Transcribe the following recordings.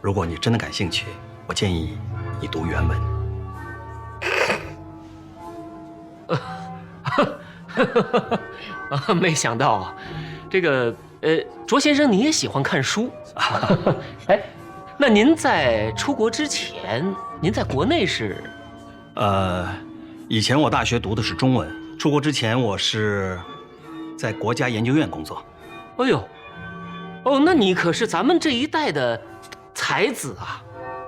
如果你真的感兴趣，我建议你读原文。没想到啊，这个卓先生你也喜欢看书啊？哎，那您在出国之前，您在国内是？以前我大学读的是中文，出国之前我是在国家研究院工作。哎呦，哦，那你可是咱们这一代的才子啊，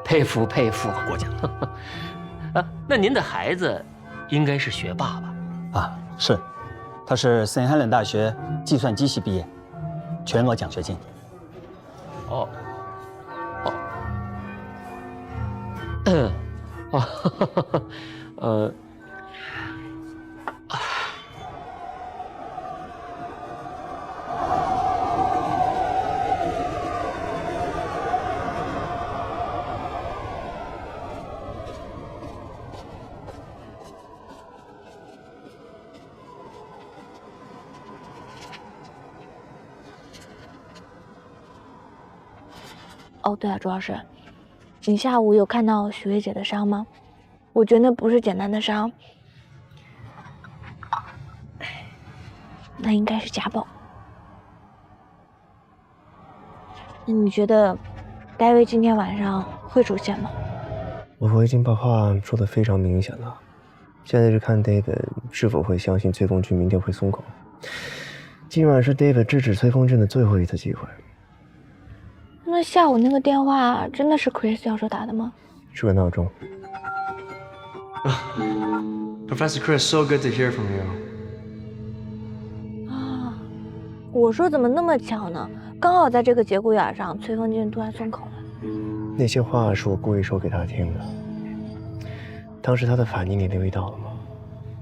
佩服佩服。过奖啊，那您的孩子应该是学霸吧？啊，是，他是圣海伦大学计算机系毕业，全额奖学金。哦，哦，哦，哦，对了，主要是，你下午有看到许巍姐的伤吗？我觉得那不是简单的伤，那应该是家暴。那你觉得，戴维今天晚上会出现吗？我已经把话说得非常明显了，现在是看 David 是否会相信崔凤俊明天会松口。今晚是 David 制止崔凤俊的最后一次机会。那下午那个电话真的是 Chris 教授打的吗？是个闹钟。Professor Chris, so good to hear from you. 啊，我说怎么那么巧呢？刚好在这个节骨眼上，崔凤俊突然松口了。那些话是我故意说给他听的。当时他的反应你留意到了吗？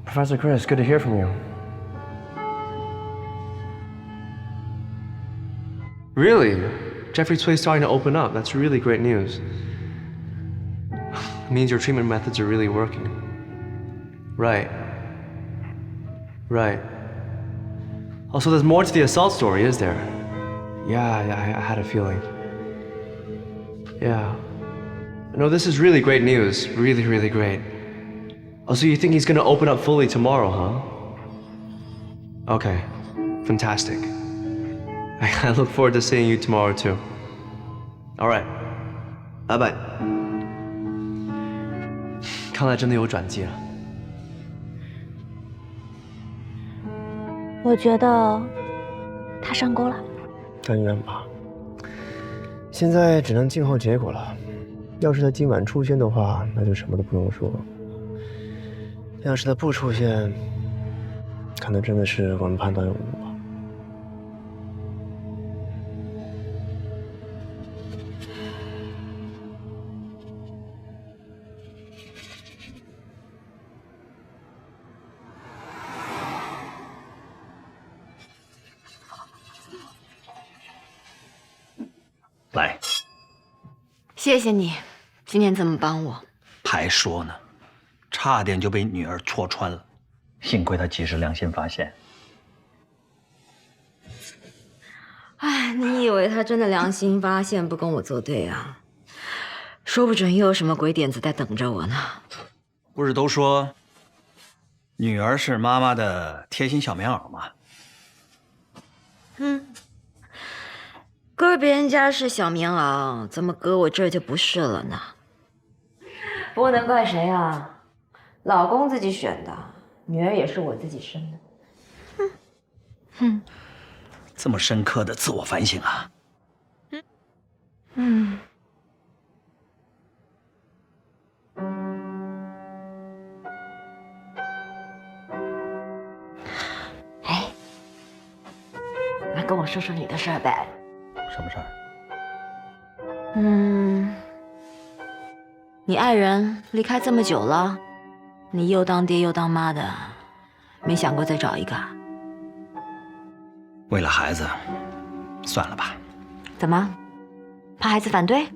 Professor Chris, good to hear from you. Really? Jeffrey Tway's starting to open up. That's really great news. It means your treatment methods are really working. Right. Right. Also, there's more to the assault story, is there? Yeah, I had a feeling. Yeah. No, this is really great news. Really, really great. Oh, so you think he's gonna open up fully tomorrow, huh? Okay. Fantastic. I look forward to seeing you tomorrow, too. All right. Bye-bye. 看来真的有转机了。我觉得他上钩了。但愿吧。现在只能静候结果了。要是他今晚出现的话，那就什么都不用说。要是他不出现，可能真的是我们判断有误吧。来，谢谢你，今天这么帮我。还说呢，差点就被女儿戳穿了，幸亏她及时良心发现。哎，你以为他真的良心发现不跟我作对啊？说不准又有什么鬼点子在等着我呢。不是都说，女儿是妈妈的贴心小棉袄吗？搁别人家是小棉袄，怎么搁我这儿就不是了呢？不过能怪谁啊？老公自己选的，女儿也是我自己生的。这么深刻的自我反省啊！哎，来跟我说说你的事儿呗。什么事儿？你爱人离开这么久了，你又当爹又当妈的，没想过再找一个啊？为了孩子，算了吧。怎么，怕孩子反对？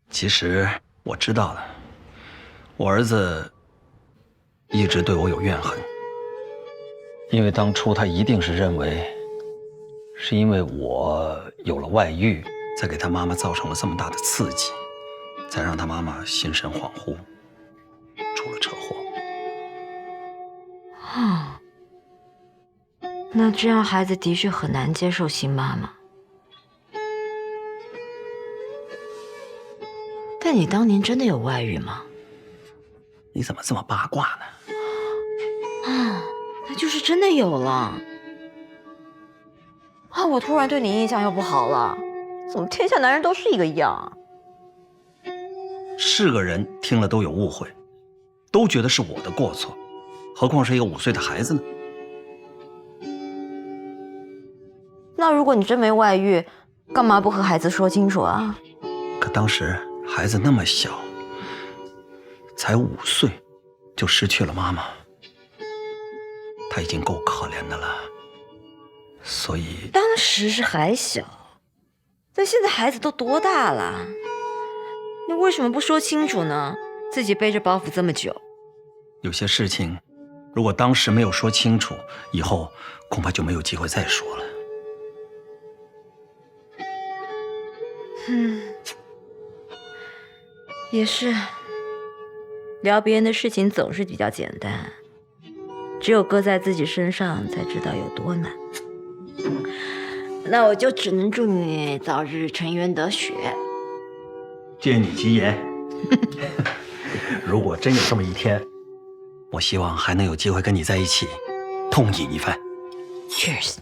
其实我知道的，我儿子一直对我有怨恨，因为当初他一定是认为是因为我有了外遇，才给他妈妈造成了这么大的刺激，才让他妈妈心神恍惚，出了车祸。啊，那这样孩子的确很难接受新妈妈。但你当年真的有外遇吗？你怎么这么八卦呢？啊，那就是真的有了。啊，我突然对你印象又不好了，怎么天下男人都是一个样啊？是个人听了都有误会，都觉得是我的过错，何况是一个5岁的孩子呢？那如果你真没外遇，干嘛不和孩子说清楚啊？可当时孩子那么小，才5岁，就失去了妈妈，他已经够可怜的了，所以当时是还小，但现在孩子都多大了？你为什么不说清楚呢？自己背着包袱这么久。有些事情，如果当时没有说清楚，以后恐怕就没有机会再说了。也是，聊别人的事情总是比较简单，只有搁在自己身上才知道有多难。那我就只能祝你早日沉冤得雪。借你吉言。如果真有这么一天，我希望还能有机会跟你在一起，痛饮一番。 Cheers。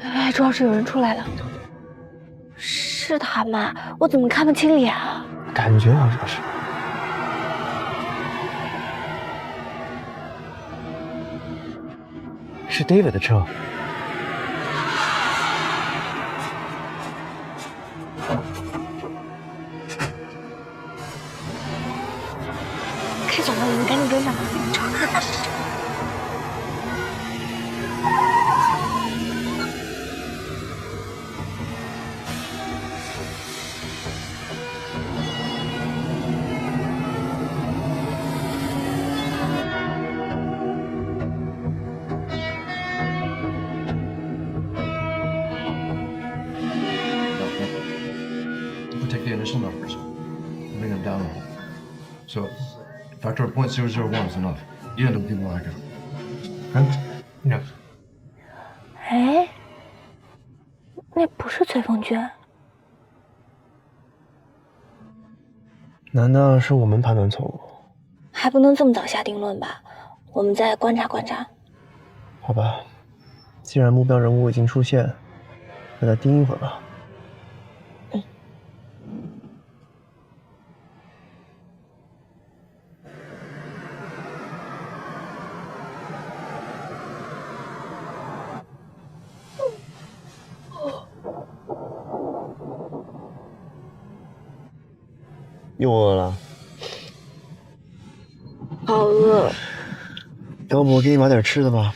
哎，主要是有人出来了，是他吗？我怎么看不清脸啊？感觉好像是。是 David 的车。开走了，我们赶紧跟上。We'll take the initial numbers, bring them down a little. So, factor of 0.001 is enough. Yeah, don't people like it. Okay? Yeah. 哎，那不是崔凤娟，难道是我们判断错误？还不能这么早下定论吧？我们再观察观察。好吧，既然目标人物已经出现，那再盯一会儿吧。又饿了？好饿。要不我给你买点吃的吧。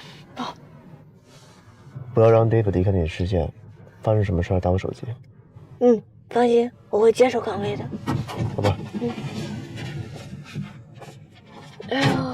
不要让 David 离开那视线，发生什么事儿打我手机。嗯，放心，我会坚守岗位的。好吧。哎呦。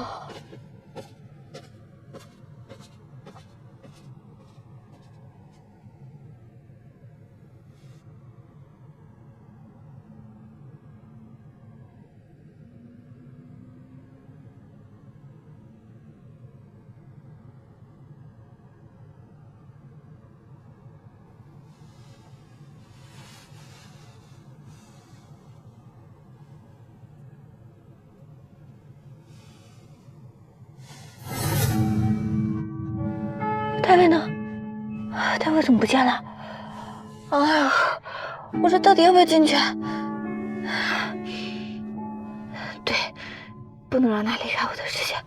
戴维呢？戴维怎么不见了？哎呀，我这到底要不要进去？对，不能让他离开我的视线。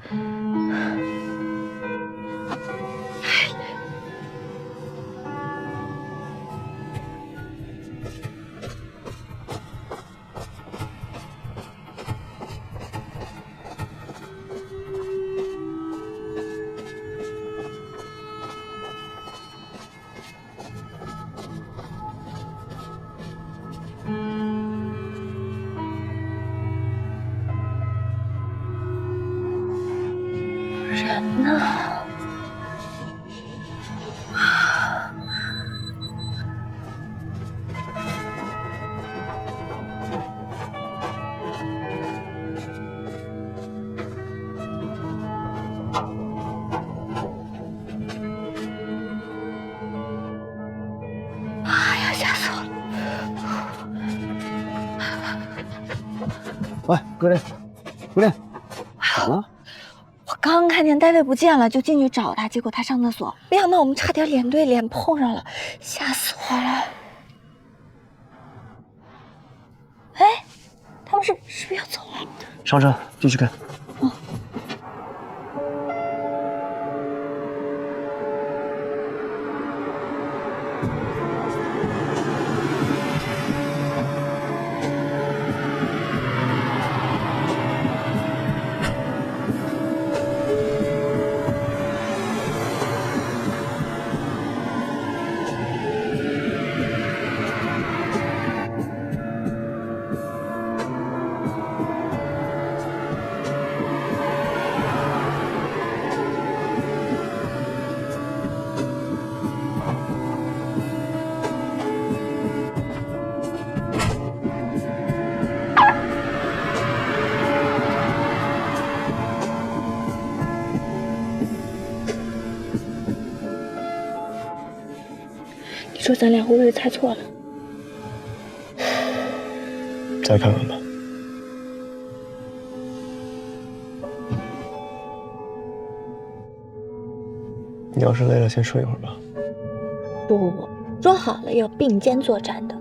天哪！哎呀，吓死我了！喂，格林，格林，咋了？我刚看见戴维不见了，就进去找他，结果他上厕所，没想到我们差点脸对脸碰上了，吓死我了！哎，他们是不是要走了？上车，继续看。你说咱俩会不会猜错了？再看看吧。你要是累了，先睡一会儿吧。不，说好了要并肩作战的。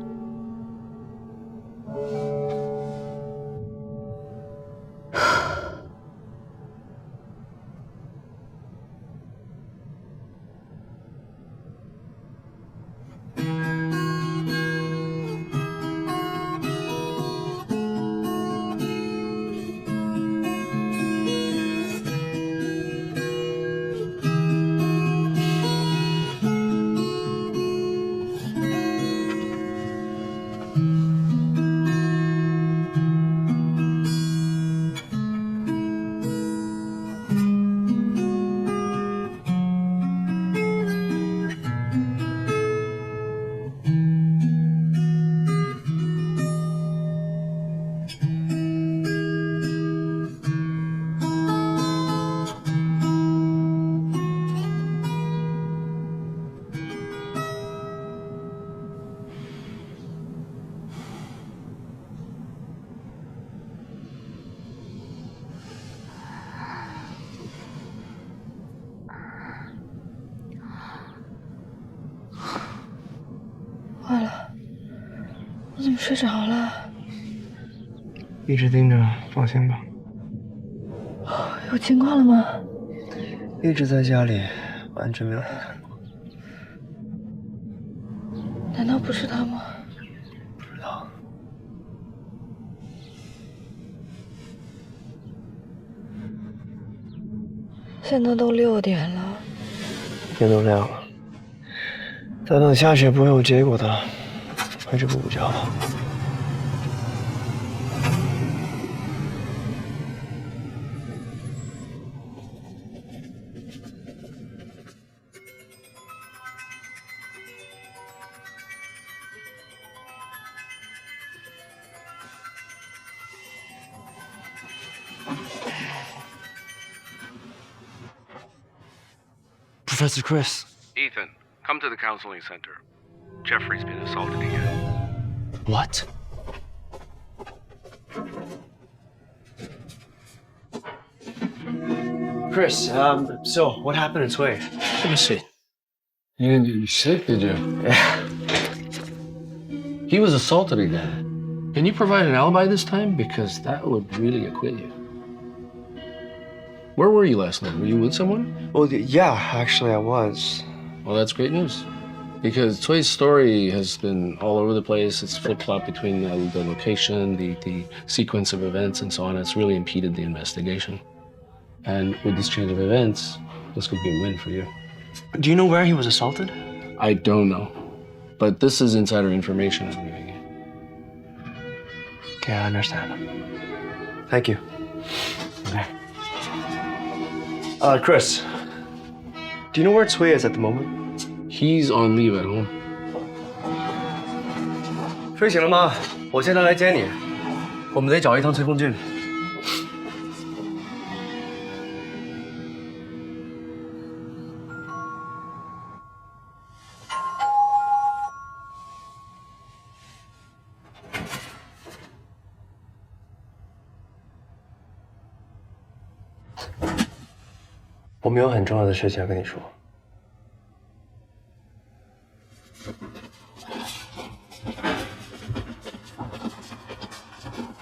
坏了，我怎么睡着了？一直盯着，放心吧。有情况了吗？一直在家里，完全没有离开过。难道不是他吗？不知道。现在都6点了，天都亮了，再等下去也不会有结果的，还是不补觉吧。Professor Chris. Ethan, come to the counseling center. Jeffrey's been assaulted again. What? Chris, so what happened to Cui? Let me see. You didn't get sick, did you? Yeah. He was assaulted again. Can you provide an alibi this time? Because that would really acquit you. Where were you last night? Were you with someone? Well, yeah, actually I was. Well, that's great news. Because Cui's story has been all over the place. It's flip-flopped between the location, the sequence of events, and so on. It's really impeded the investigation. And with this change of events, this could be a win for you. Do you know where he was assaulted? I don't know. But this is insider information I'm giving you. Okay, I understand. Thank you. Okay. Chris, do you know where Cui is at the moment? He's on leave at home. 睡醒了吗？我现在来接你。我们得找一趟崔凤俊。我们有很重要的事情要跟你说。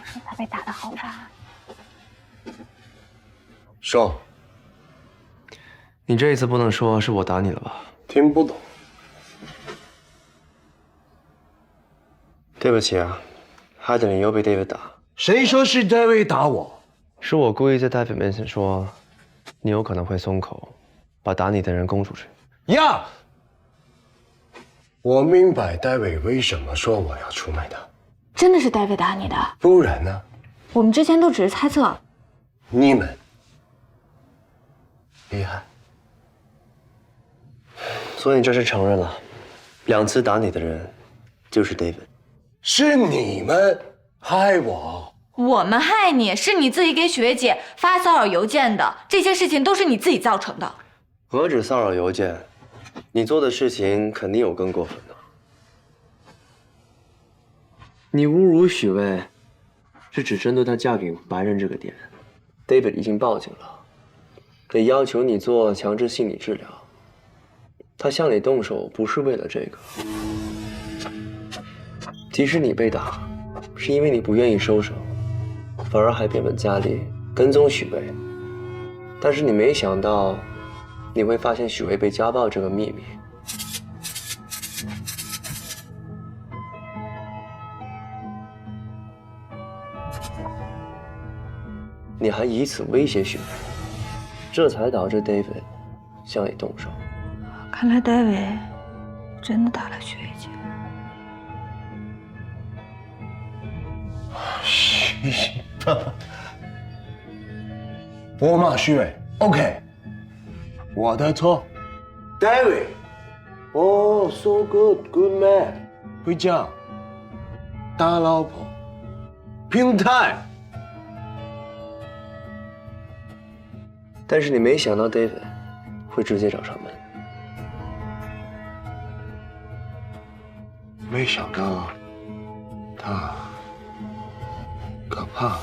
说他被打得好惨。说，你这一次不能说是我打你了吧？听不懂。对不起啊，害得你又被 David 打。谁说是 David 打我？是我故意在 David 面前说，你有可能会松口，把打你的人供出去。呀！我明白 David 为什么说我要出卖他。真的是 David 打你的？不然呢？我们之前都只是猜测。你们厉害。所以你这次承认了，2次打你的人就是 David。是你们害我。我们害你是你自己给许巍姐发骚扰邮件的，这些事情都是你自己造成的。何止骚扰邮件，你做的事情肯定有更过分的。你侮辱许巍，是只针对她嫁给白人这个点。David 已经报警了，得要求你做强制心理治疗。他向你动手不是为了这个，即使你被打，是因为你不愿意收手，反而还变本加厉跟踪许巍。但是你没想到，你会发现许巍被家暴这个秘密。你还以此威胁许巍，这才导致 David 向你动手。看来 David 真的打了许巍姐。是的，我骂许巍 ，OK， 我的错。David， 哦 ，so good man， 会讲，打老婆，变态。但是你没想到 David 会直接找上门。没想到他可怕。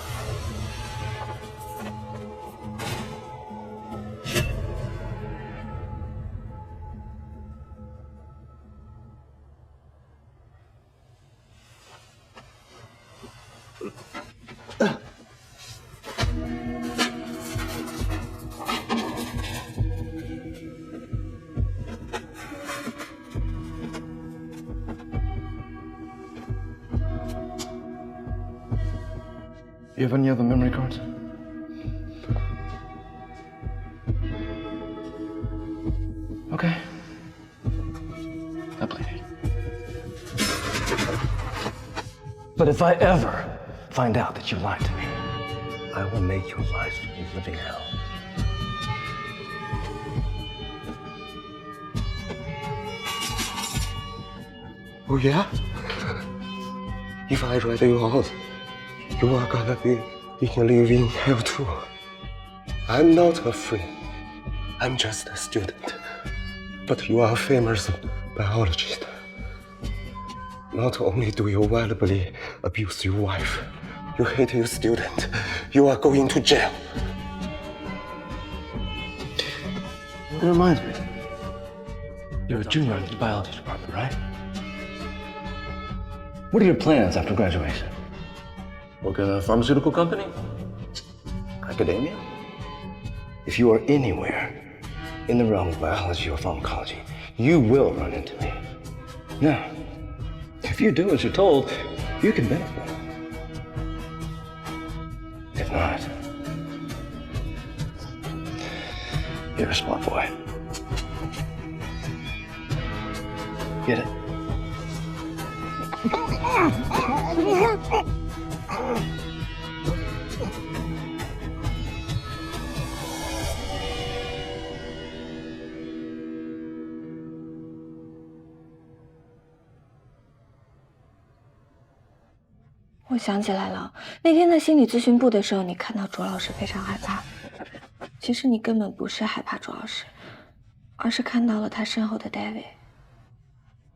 You have any other memory cards? Okay. I played it. But if I ever find out that you lied to me, I will make your life a living hell. Oh yeah? If I write you out, you are gonna be in a living hell too. I'm not a friend. I'm just a student. But you are a famous biologist. Not only do you violently abuse your wife, you hate your student. You are going to jail. That reminds me. You're a junior in the biology department, right? What are your plans after graduation? Work at a pharmaceutical company? Academia? If you are anywhere in the realm of biology or pharmacology, you will run into me. Now, if you do as you're told, you can benefit. If not, you're a smart boy. Get it? 我想起来了，那天在心理咨询部的时候，你看到卓老师非常害怕。其实你根本不是害怕卓老师，而是看到了他身后的 David。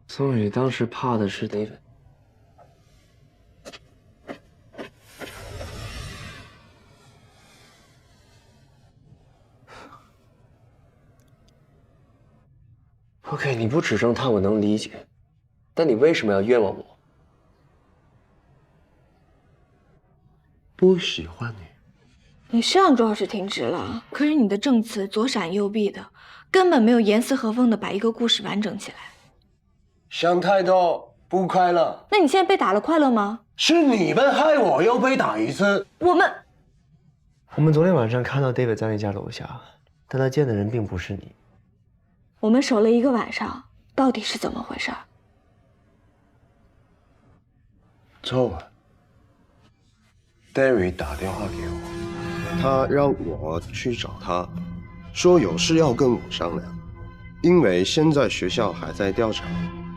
所以当时怕的是 David。OK， 你不指证他，我能理解，但你为什么要冤枉我？不喜欢你。你是让卓老师停职了，可是你的证词左闪右避的，根本没有严丝合缝的把一个故事完整起来。想太多，不快乐。那你现在被打了，快乐吗？是你们害我又被打一次。我们昨天晚上看到 David 在你家楼下，但他见的人并不是你。我们守了一个晚上，到底是怎么回事昨晚 David 打电话给我，他让我去找他，说有事要跟我商量，因为现在学校还在调查，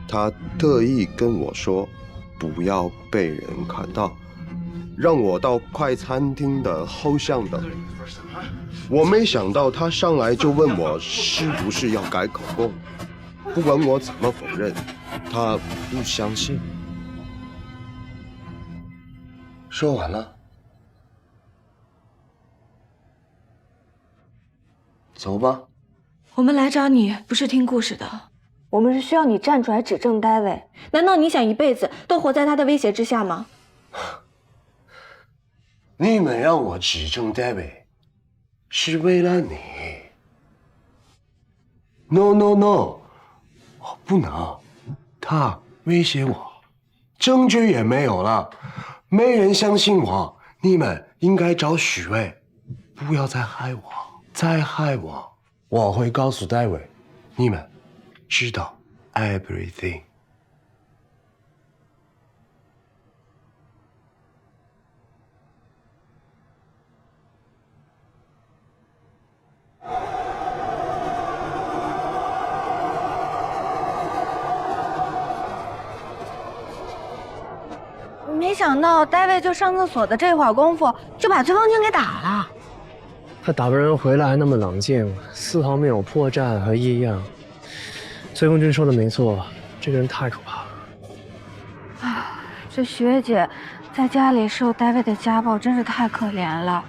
他特意跟我说不要被人看到，让我到快餐厅的后巷等。我没想到他上来就问我是不是要改口供，不管我怎么否认，他不相信。说完了，走吧。我们来找你不是听故事的，我们是需要你站出来指证 David。难道你想一辈子都活在他的威胁之下吗？你们让我指证 David， 是为了你。No， 我不能，他威胁我，证据也没有了，没人相信我。你们应该找许巍，不要再害我，再害我，我会告诉 David， 你们知道 everything。没想到 David 就上厕所的这会儿功夫，就把崔风军给打了。他打完人回来还那么冷静，丝毫没有破绽和异样。崔风军说的没错，这个人太可怕了。唉，这徐薇姐在家里受 David 的家暴，真是太可怜了。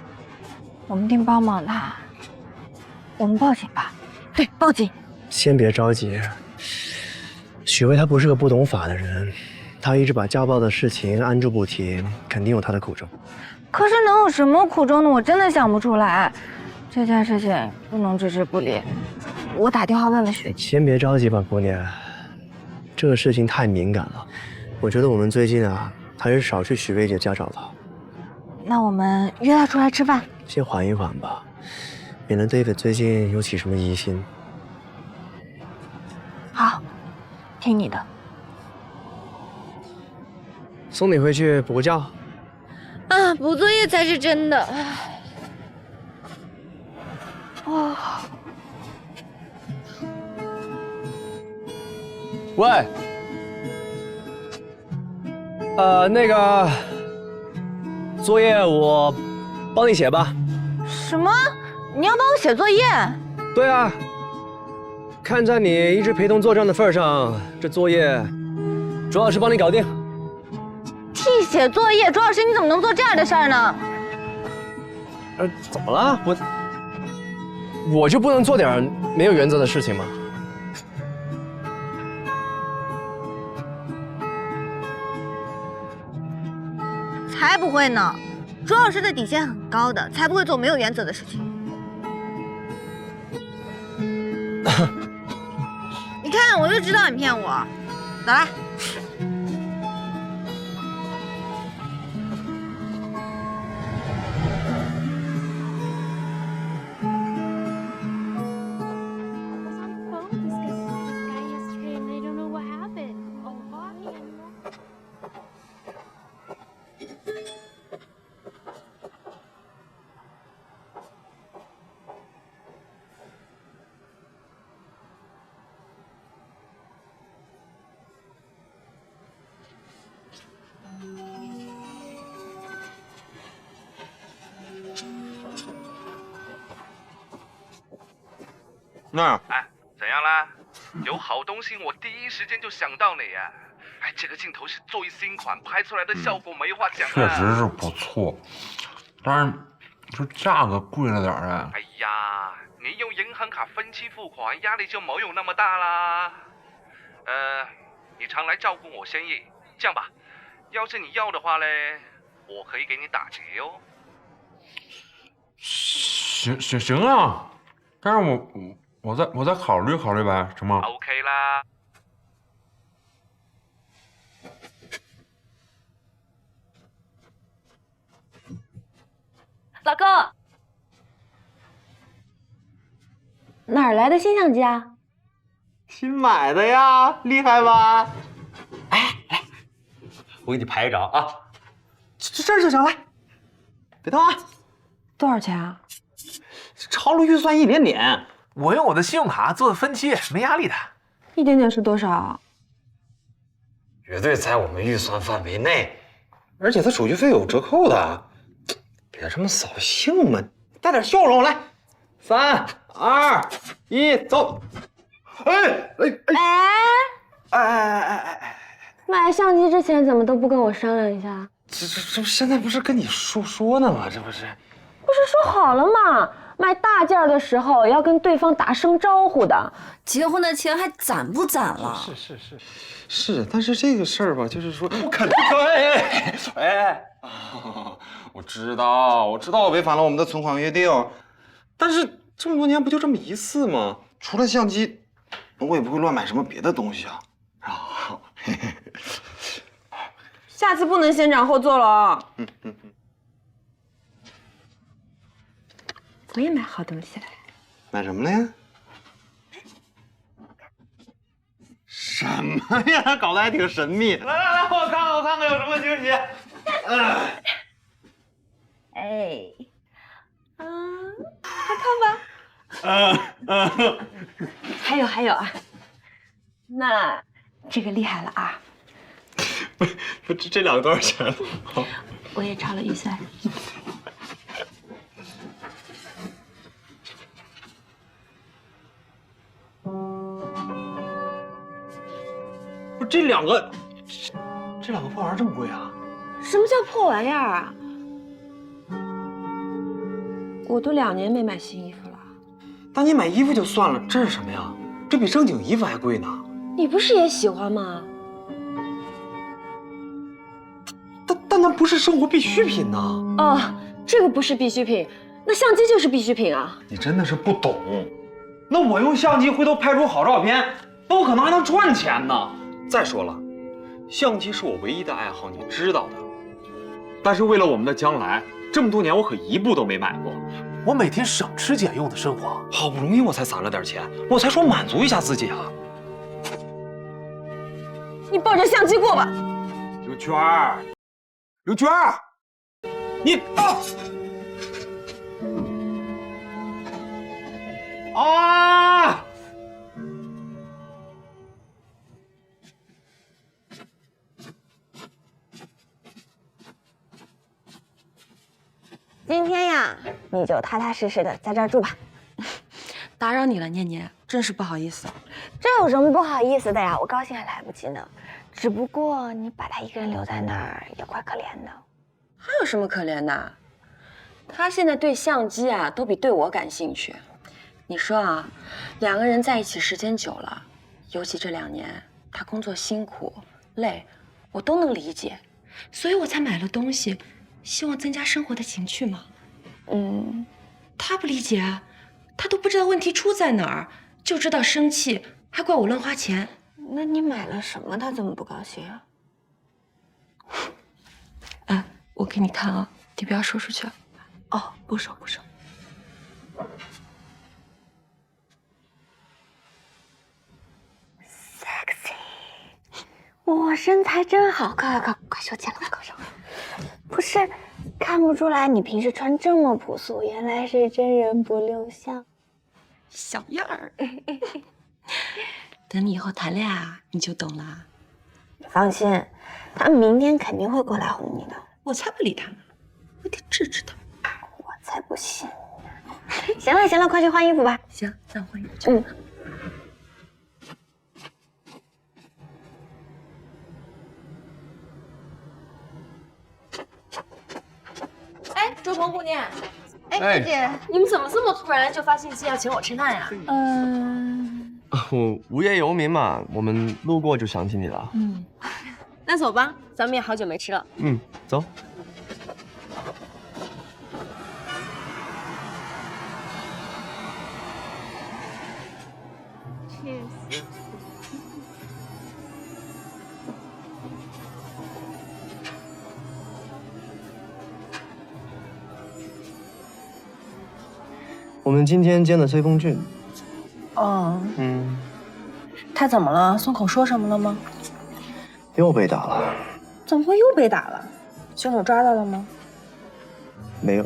我们定帮帮她，我们报警吧。对，报警。先别着急，许巍他不是个不懂法的人，他一直把家暴的事情按住不提，肯定有他的苦衷。可是能有什么苦衷呢？我真的想不出来。这件事情不能置之不理，我打电话问问雪姐。先别着急吧，姑娘，这个事情太敏感了。我觉得我们最近还是少去许薇姐家找她。那我们约她出来吃饭。先缓一缓吧，免得 David 最近又起什么疑心。好，听你的。送你回去补个觉。啊，补作业才是真的。喂，那个作业我帮你写吧。什么？你要帮我写作业？对啊，看在你一直陪同作战的份上，这作业卓老师帮你搞定。替写作业，卓老师你怎么能做这样的事儿呢？怎么了？我就不能做点没有原则的事情吗？才不会呢，卓老师的底线很高的，才不会做没有原则的事情。你看，我就知道你骗我。走啦。那哎，怎样啦？有好东西我第一时间就想到你呀！哎，这个镜头是最新款，拍出来的效果没话讲啊。确实是不错，但是这价格贵了点啊。哎呀，你用银行卡分期付款，压力就没有那么大啦。你常来照顾我生意，这样吧，要是你要的话嘞，我可以给你打折哦。行啊，但是我再考虑考虑呗，成吗 ？OK 啦。老公，哪儿来的新相机啊？新买的呀，厉害吧？哎，来，我给你拍一张啊，这儿就行，来，别动啊。多少钱啊？超了预算一点点，我用我的信用卡做的分期，没压力的。一点点是多少？绝对在我们预算范围内，而且它手续费有折扣的。别这么扫兴嘛，带点笑容来。3、2、1，走！买相机之前怎么都不跟我商量一下？这现在不是跟你说呢吗？这不是说好了吗？买大件的时候要跟对方打声招呼的。结婚的钱还攒不攒了？是，但是这个事儿吧，就是说我肯定我知道我违反了我们的存款约定，但是这么多年不就这么一次吗？除了相机，我也不会乱买什么别的东西啊。下次不能先斩后奏了啊！我也买好东西了。买什么了呀？什么呀？搞得还挺神秘。来，我看看有什么惊喜。快看吧。还有啊，那这个厉害了啊！不，这两个多少钱？我也超了预算。不是这两个破玩意儿这么贵啊？什么叫破玩意儿啊？我都2年没买新衣服了。但你买衣服就算了，这是什么呀？这比正经衣服还贵呢。你不是也喜欢吗？但那不是生活必需品呢。哦，这个不是必需品，那相机就是必需品啊！你真的是不懂。那我用相机回头拍出好照片，那我可能还能赚钱呢。再说了，相机是我唯一的爱好，你知道的。但是为了我们的将来，这么多年我可一部都没买过。我每天省吃俭用的生活，好不容易我才攒了点钱，我才说满足一下自己啊。你抱着相机过吧。刘娟儿，你啊！今天呀，你就踏踏实实的在这儿住吧。打扰你了，念念，真是不好意思。这有什么不好意思的呀？我高兴还来不及呢。只不过你把他一个人留在那儿也怪可怜的。还有什么可怜的？他现在对相机啊，都比对我感兴趣。你说啊，2个人在一起时间久了，尤其这2年，他工作辛苦累，我都能理解，所以我才买了东西，希望增加生活的情趣嘛。他不理解啊，他都不知道问题出在哪儿，就知道生气，还怪我乱花钱。那你买了什么，他这么不高兴啊？哎，我给你看啊，你不要说出去。哦，不说。sexy， 我身材真好，快收起来，快收。不是，看不出来你平时穿这么朴素，原来是真人不露相。小样儿。等你以后谈恋爱啊，你就懂了。你放心，他们明天肯定会过来哄你的。我才不理他呢，我得治治他。我才不信呢。行了行了，快去换衣服吧。行，那我换衣服去。哎，周鹏姑娘，哎，姐姐，你们怎么这么突然就发信息要请我吃饭呀？我无业游民嘛，我们路过就想起你了。那走吧，咱们也好久没吃了。走。我们今天见了崔峰俊。哦，他怎么了？松口说什么了吗？又被打了。怎么会又被打了？凶手抓到了吗？没有。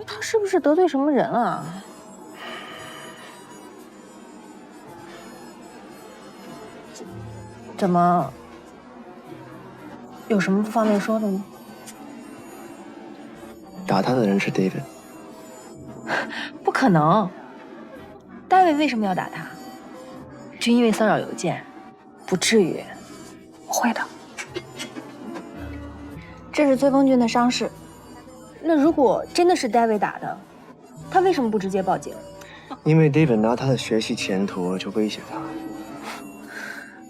他是不是得罪什么人啊？怎么？有什么不方便说的吗？打他的人是 David。不可能。大卫为什么要打他？就因为骚扰邮件？不至于。不会的。这是崔峰俊的伤势。那如果真的是 David 打的，他为什么不直接报警？因为 David 拿他的学习前途就威胁他。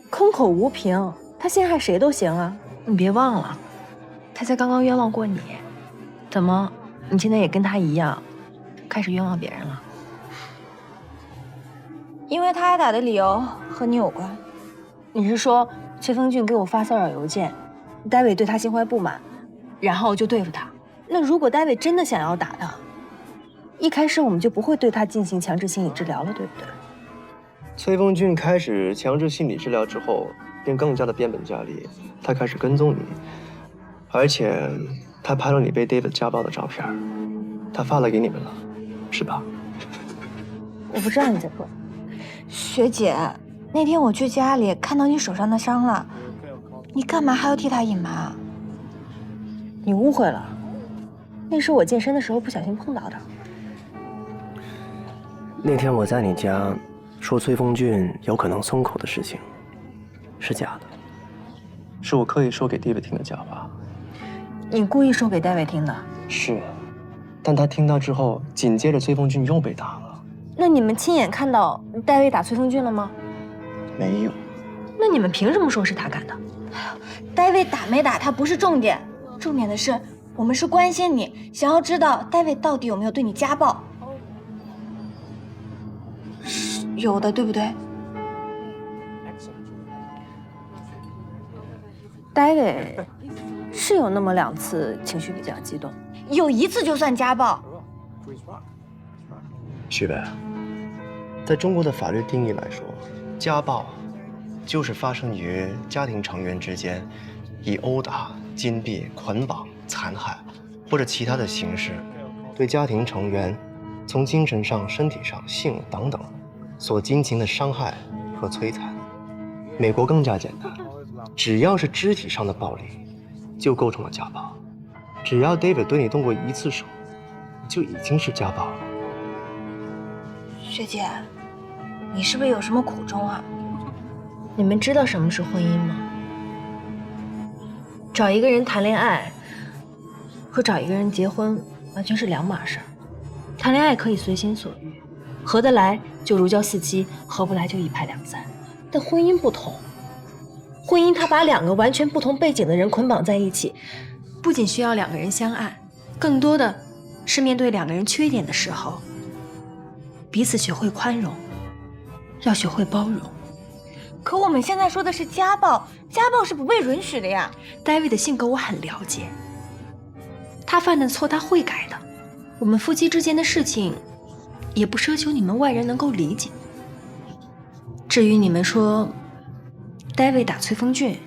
空口无凭，他陷害谁都行啊！你别忘了，他才刚刚冤枉过你，怎么你现在也跟他一样，开始冤枉别人了？因为他挨打的理由和你有关。你是说崔峰俊给我发骚扰邮件，David对他心怀不满，然后就对付他？那如果 David 真的想要打他，一开始我们就不会对他进行强制心理治疗了，对不对？崔峰俊开始强制心理治疗之后，便更加的变本加厉。他开始跟踪你，而且他拍了你被 David 家暴的照片，他发了给你们了，是吧？我不知道你在说。学姐，那天我去家里看到你手上的伤了，你干嘛还要替他隐瞒啊？你误会了，那是我健身的时候不小心碰到的。那天我在你家说崔峰俊有可能松口的事情，是假的，是我刻意说给 David 听的假话。你故意说给 David 听的？是，但他听到之后，紧接着崔峰俊又被打了。那你们亲眼看到 David 打崔峰俊了吗？没有。那你们凭什么说是他干的？David 打没打他不是重点，重点的是我们是关心你，想要知道 David 到底有没有对你家暴。有的，对不对？David 是有那么2次情绪比较激动，有1次就算家暴。徐北，在中国的法律定义来说，家暴就是发生于家庭成员之间，以殴打、禁闭、捆绑、残害或者其他的形式，对家庭成员从精神上、身体上、性等等所进行的伤害和摧残。美国更加简单，只要是肢体上的暴力，就构成了家暴。只要 David 对你动过1次手，就已经是家暴了。学姐，你是不是有什么苦衷啊？你们知道什么是婚姻吗？找一个人谈恋爱和找一个人结婚完全是2码事儿。谈恋爱可以随心所欲，合得来就如胶似漆，合不来就一拍两散。但婚姻不同，婚姻它把2个完全不同背景的人捆绑在一起，不仅需要2个人相爱，更多的是面对2个人缺点的时候，彼此学会宽容，要学会包容。可我们现在说的是家暴，家暴是不被允许的呀。David 的性格我很了解，他犯的错他会改的。我们夫妻之间的事情，也不奢求你们外人能够理解。至于你们说 David 打崔峰俊，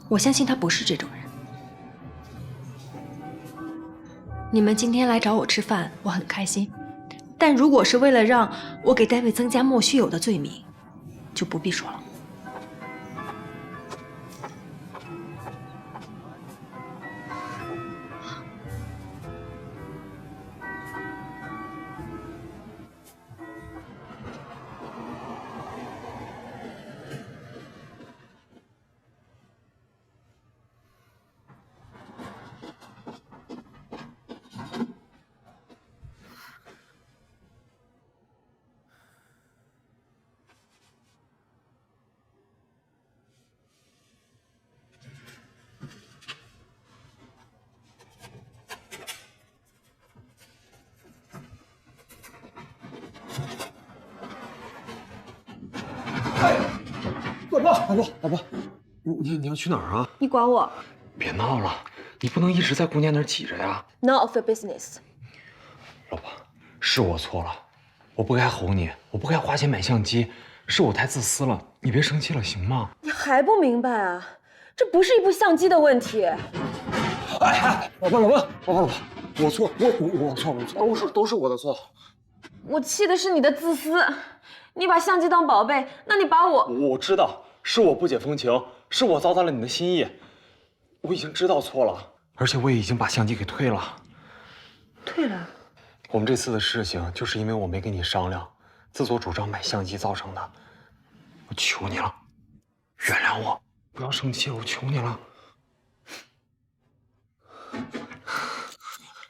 我相信他不是这种人。你们今天来找我吃饭，我很开心。但如果是为了让我给 David 增加莫须有的罪名，就不必说了。老婆，你要去哪儿啊？你管我别闹了，你不能一直在姑娘那儿挤着呀。 ？None of your business。老婆，是我错了，我不该吼你，我不该花钱买相机，是我太自私了，你别生气了，行吗？你还不明白啊？这不是一部相机的问题。哎，老婆，我错，我错，都是我的错。我气的是你的自私，你把相机当宝贝，那你把我知道是我不解风情，是我糟蹋了你的心意，我已经知道错了，而且我也已经把相机给退了。退了？我们这次的事情就是因为我没跟你商量，自作主张买相机造成的。我求你了，原谅我，不要生气了，我求你了。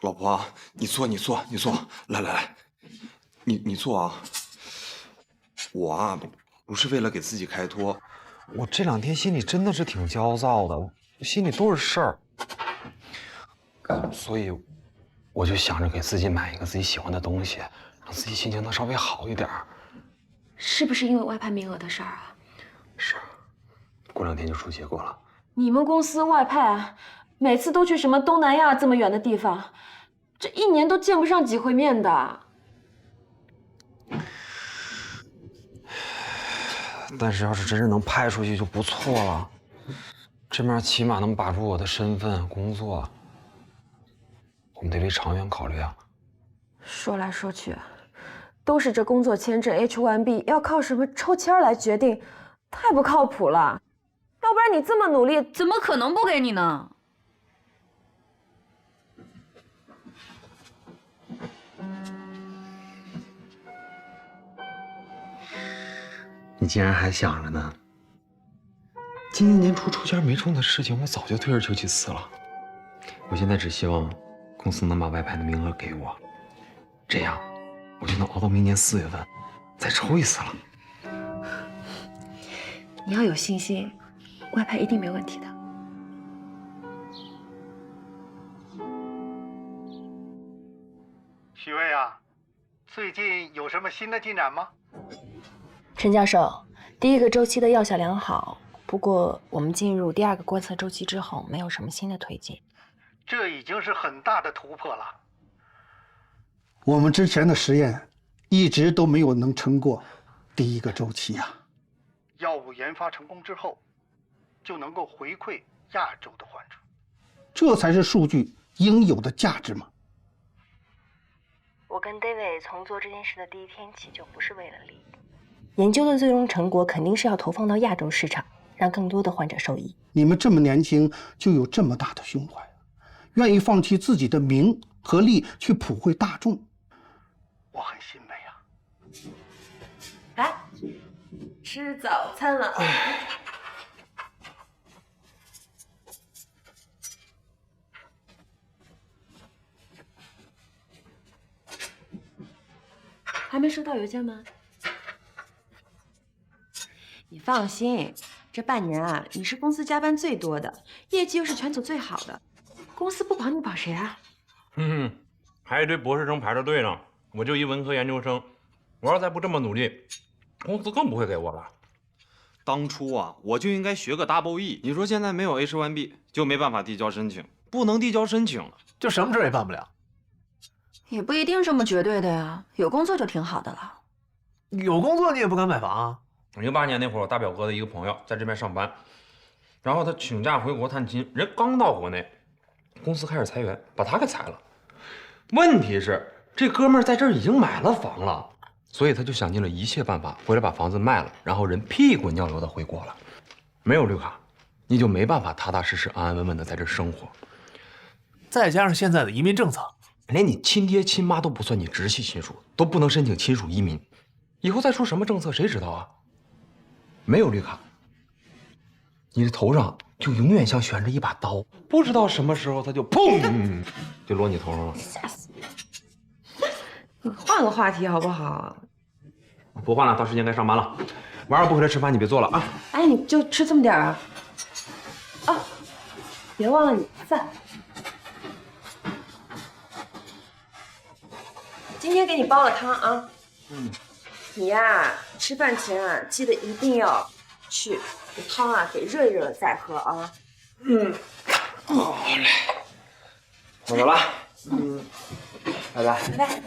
老婆，你坐，来，你坐啊。我啊，不是为了给自己开脱，我这2天心里真的是挺焦躁的，我心里都是事儿，所以我就想着给自己买一个自己喜欢的东西，让自己心情能稍微好一点。是不是因为外派名额的事儿啊？是，过2天就出结果了。你们公司外派，每次都去什么东南亚这么远的地方，这1年都见不上几回面的。但是要是真是能派出去就不错了，这面起码能把住我的身份、工作。我们得为长远考虑啊。说来说去，都是这工作签证 H1B 要靠什么抽签来决定，太不靠谱了。要不然你这么努力，怎么可能不给你呢？你竟然还想着呢？今年年初抽签没中的事情，我早就退而求其次了。我现在只希望公司能把外派的名额给我，这样我就能熬到明年4月份再抽一次了。你要有信心，外派一定没问题的。许巍啊，最近有什么新的进展吗？陈教授，第1个周期的药效良好，不过我们进入第2个观测周期之后，没有什么新的推进。这已经是很大的突破了。我们之前的实验一直都没有能撑过第1个周期呀。药物研发成功之后，就能够回馈亚洲的患者，这才是数据应有的价值嘛。我跟 David 从做这件事的第1天起就不是为了利益。研究的最终成果肯定是要投放到亚洲市场，让更多的患者受益。你们这么年轻就有这么大的胸怀，愿意放弃自己的名和利去普惠大众，我很欣慰啊。来，吃早餐了。还没收到邮件吗？你放心，这半年啊，你是公司加班最多的，业绩又是全组最好的，公司不保你保谁啊？还一堆博士生排着队呢，我就一文科研究生，我要再不这么努力，公司更不会给我了。当初啊，我就应该学个 Double E。你说现在没有 H1B 就没办法递交申请，不能递交申请了，就什么事也办不了。也不一定这么绝对的呀，有工作就挺好的了。有工作你也不敢买房啊？08年那会儿，我大表哥的一个朋友在这边上班，然后他请假回国探亲，人刚到国内，公司开始裁员，把他给裁了。问题是这哥们儿在这儿已经买了房了，所以他就想尽了一切办法回来把房子卖了，然后人屁滚尿流的回国了。没有绿卡，你就没办法踏踏实实、安安稳稳的在这儿生活。再加上现在的移民政策，连你亲爹亲妈都不算你直系亲属，都不能申请亲属移民。以后再出什么政策，谁知道啊？没有绿卡，你的头上就永远像悬着一把刀，不知道什么时候它就砰就落你头上了。吓死你！你换个话题好不好？不换了，到时间该上班了。晚上不回来吃饭，你别做了啊！哎，你就吃这么点啊！啊，别忘了你饭。今天给你煲了汤啊。你呀，吃饭前啊，记得一定要去汤啊，得热热了再喝啊。好嘞，我走了。拜拜。拜拜。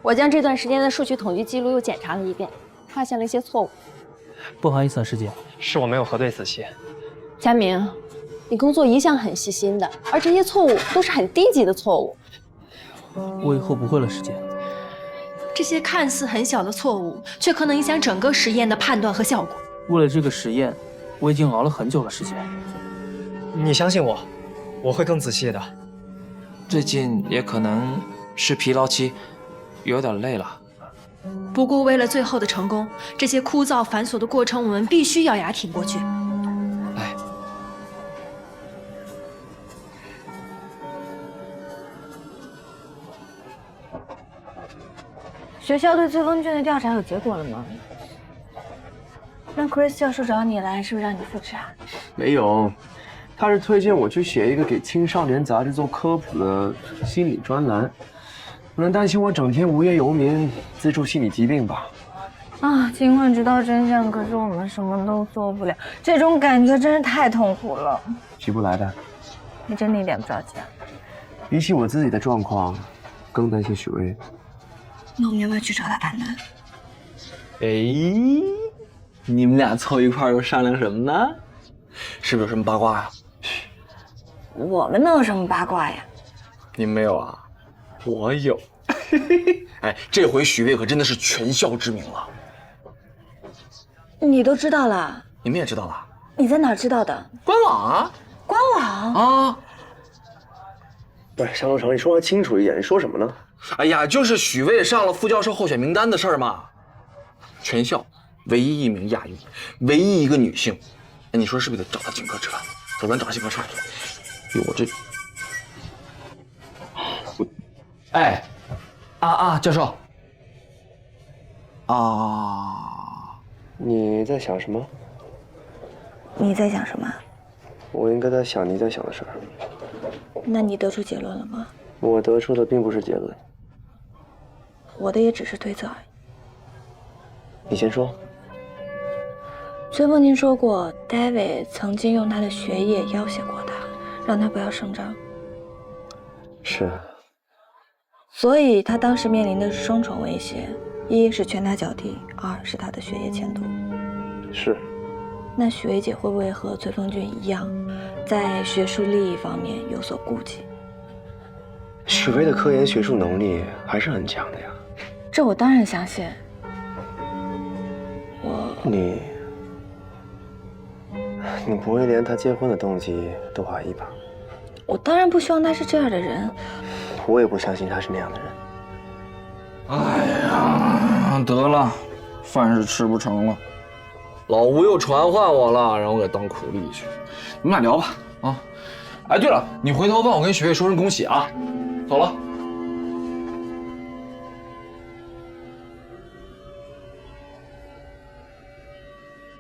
我将这段时间的数据统计记录又检查了一遍，发现了一些错误。不好意思啊，师姐，是我没有核对仔细。佳明，你工作一向很细心的，而这些错误都是很低级的错误。我以后不会了，师姐。这些看似很小的错误，却可能影响整个实验的判断和效果。为了这个实验，我已经熬了很久了，师姐。你相信我，我会更仔细的。最近也可能是疲劳期，有点累了。不过为了最后的成功，这些枯燥繁琐的过程，我们必须咬牙挺过去。学校对崔峰俊的调查有结果了吗？那 Chris 教授找你来，是不是让你复查？没有，他是推荐我去写一个给青少年杂志做科普的心理专栏，可能担心我整天无业游民，资助心理疾病吧。啊，尽管知道真相，可是我们什么都做不了，这种感觉真是太痛苦了。急不来的，你真的一点不着急啊？比起我自己的状况，更担心许巍。那我们要不要去找他谈谈？哎，你们俩凑一块儿又商量什么呢？是不是有什么八卦呀？我们能有什么八卦呀？你们没有啊？我有。哎，这回许巍可真的是全校知名了。你都知道了？你们也知道了？你在哪儿知道的？官网啊。官网啊？不是，向东城，你说话清楚一点，你说什么呢？哎呀，就是许巍上了副教授候选名单的事儿嘛。全校唯一一名亚裔，唯一一个女性。哎，你说是不是得找他请客吃饭？走，咱找他请客吃饭。我这……哎，教授。你在想什么？你在想什么？我应该在想你在想的事儿。那你得出结论了吗？我得出的并不是结论，我的也只是推测而已。你先说。崔凤金说过 ，David 曾经用他的学业要挟过他，让他不要声张。是。所以他当时面临的是双重威胁：一是拳打脚踢，二是他的学业前途。是。那许巍姐会不会和崔凤俊一样，在学术利益方面有所顾忌？许巍的科研学术能力还是很强的呀。这我当然相信。你不会连他结婚的动机都怀疑吧？我当然不希望他是这样的人。我也不相信他是那样的人。哎呀，得了，饭是吃不成了。老吴又传唤我了，让我给当苦力去。你们俩聊吧，啊！哎，对了，你回头帮我跟许巍说声恭喜啊！走了。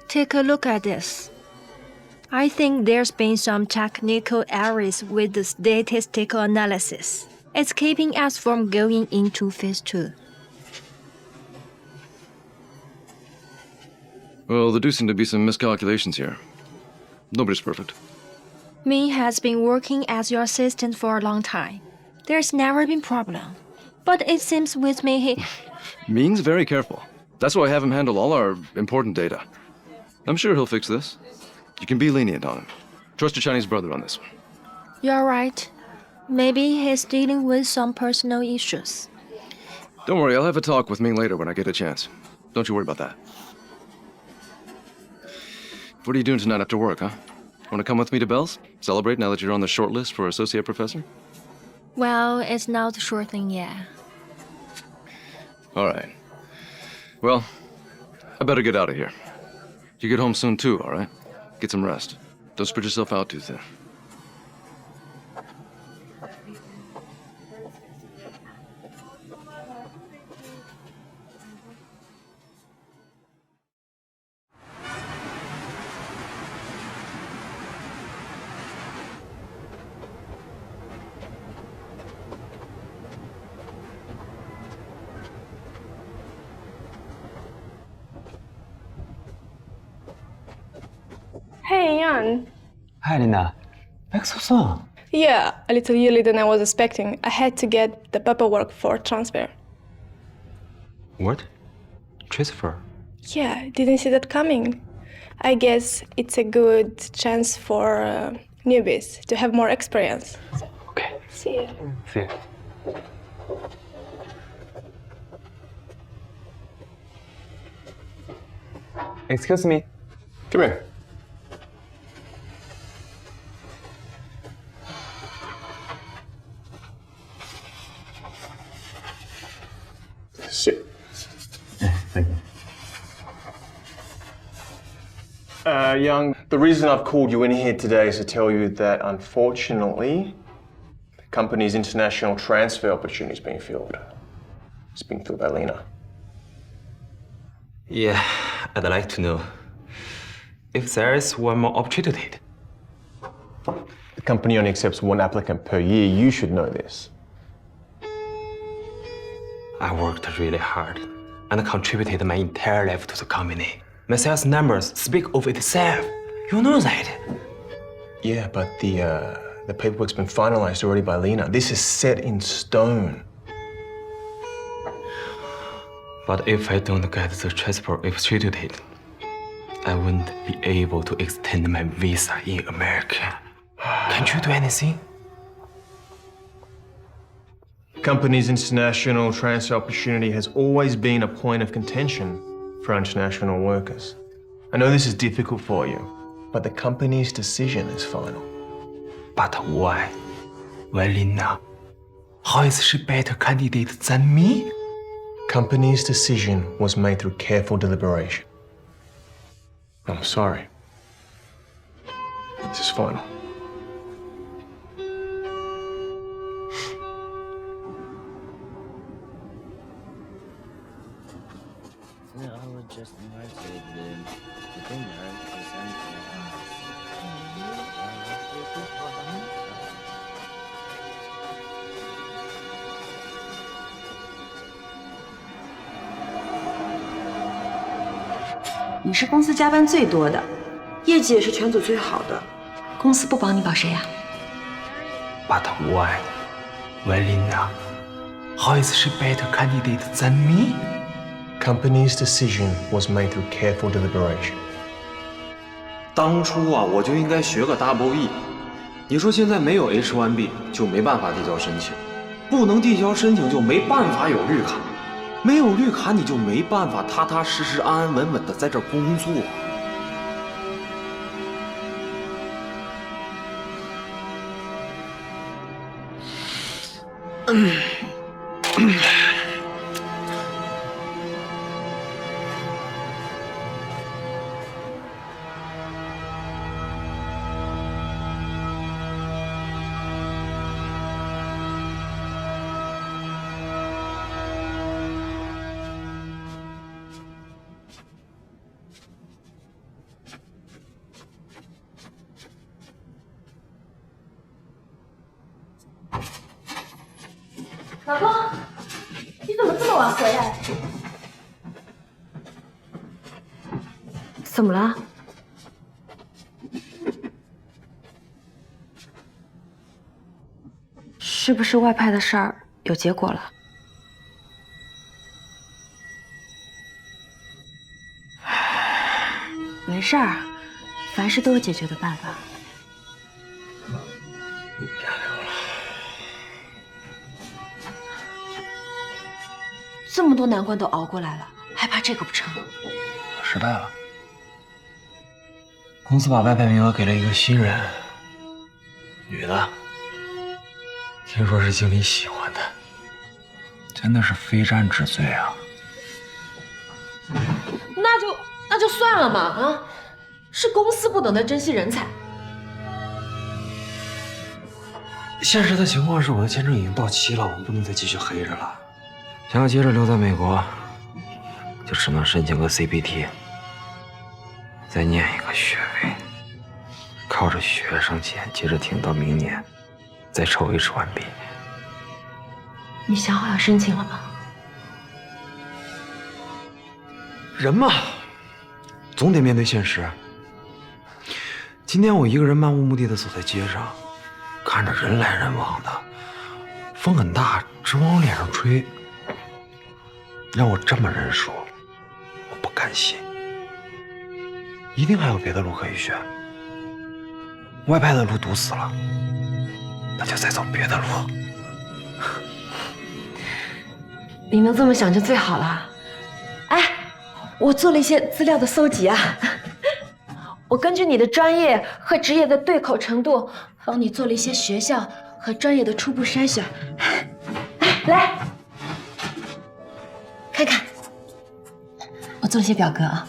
Take a look at this. I think there's been some technical errors with the statistical analysis. It's keeping us from going into phase 2. Well, there do seem to be some miscalculations here. Nobody's perfect. Ming has been working as your assistant for a long time. There's never been problem. But it seems with me he... Ming's very careful. That's why I have him handle all our important data. I'm sure he'll fix this. You can be lenient on him. Trust your Chinese brother on this one. You're right. Maybe he's dealing with some personal issues. Don't worry, I'll have a talk with Ming later when I get a chance. Don't you worry about that. What are you doing tonight after work, huh? Want to come with me to Bell's? Celebrate now that you're on the short list for associate professor? Well, it's not the sure thing yet. All right. Well, I better get out of here. You get home soon too, all right? Get some rest. Don't spread yourself out too thin. Hey, Jan. Hi, Linda. Back so soon. Yeah, a little earlier than I was expecting. I had to get the paperwork for transfer. What? Transfer? Yeah, didn't see that coming. I guess it's a good chance for newbies to have more experience. So, okay. See you. See you. Excuse me. Come here. Sit. Thank you. Young, the reason I've called you in here today is to tell you that unfortunately, the company's international transfer opportunity is being filled. It's being filled by Lena. Yeah, I'd like to know if there is one more opportunity. The company only accepts one applicant per year. You should know this. I worked really hard and contributed my entire life to the company. My sales numbers speak of itself. You know that. Yeah, but the paperwork's been finalized already by Lena. This is set in stone. But if I don't get the transfer opportunity, I wouldn't be able to extend my visa in America. Can't you do anything? Company's international transfer opportunity has always been a point of contention for international workers. I know this is difficult for you, but the company's decision is final. But why? Why Lena? How is she better candidate than me? Company's decision was made through careful deliberation. I'm sorry. This is final. I would just invited the dinner to 你是公司加班最多的，业绩也是全组最好的，公司不保你保谁呀？But why? Why Lena? How is she better candidate than me? Company's decision was made through careful deliberation. 当初啊，我就应该学个 Double E。你说现在没有 H1B 就没办法递交申请，不能递交申请就没办法有绿卡。 没有绿卡，你就没办法踏踏实实、安安稳稳的在这儿工作。老公，你怎么这么晚回来？怎么了？是不是外派的事儿有结果了？没事儿，凡事都有解决的办法。 这么多难关都熬过来了，还怕这个不成？我失败了。公司把外派名额给了一个新人，女的，听说是经理喜欢的，真的是非战之罪啊！那就算了嘛啊！是公司不懂得珍惜人才。现实的情况是，我的签证已经到期了，我不能再继续黑着了。 想要接着留在美国，就只能申请个 CPT， 再念一个学位，靠着学生钱接着挺到明年，再抽H1B。你想好要申请了吗？人嘛，总得面对现实。今天我一个人漫无目的的走在街上，看着人来人往的，风很大，直往我脸上吹。让我这么认输，我不甘心。一定还有别的路可以选。外派的路堵死了，那就再走别的路。你能这么想就最好了。哎，我做了一些资料的搜集啊，我根据你的专业和职业的对口程度，帮你做了一些学校和专业的初步筛选。哎，来，看看，我做了些表格啊。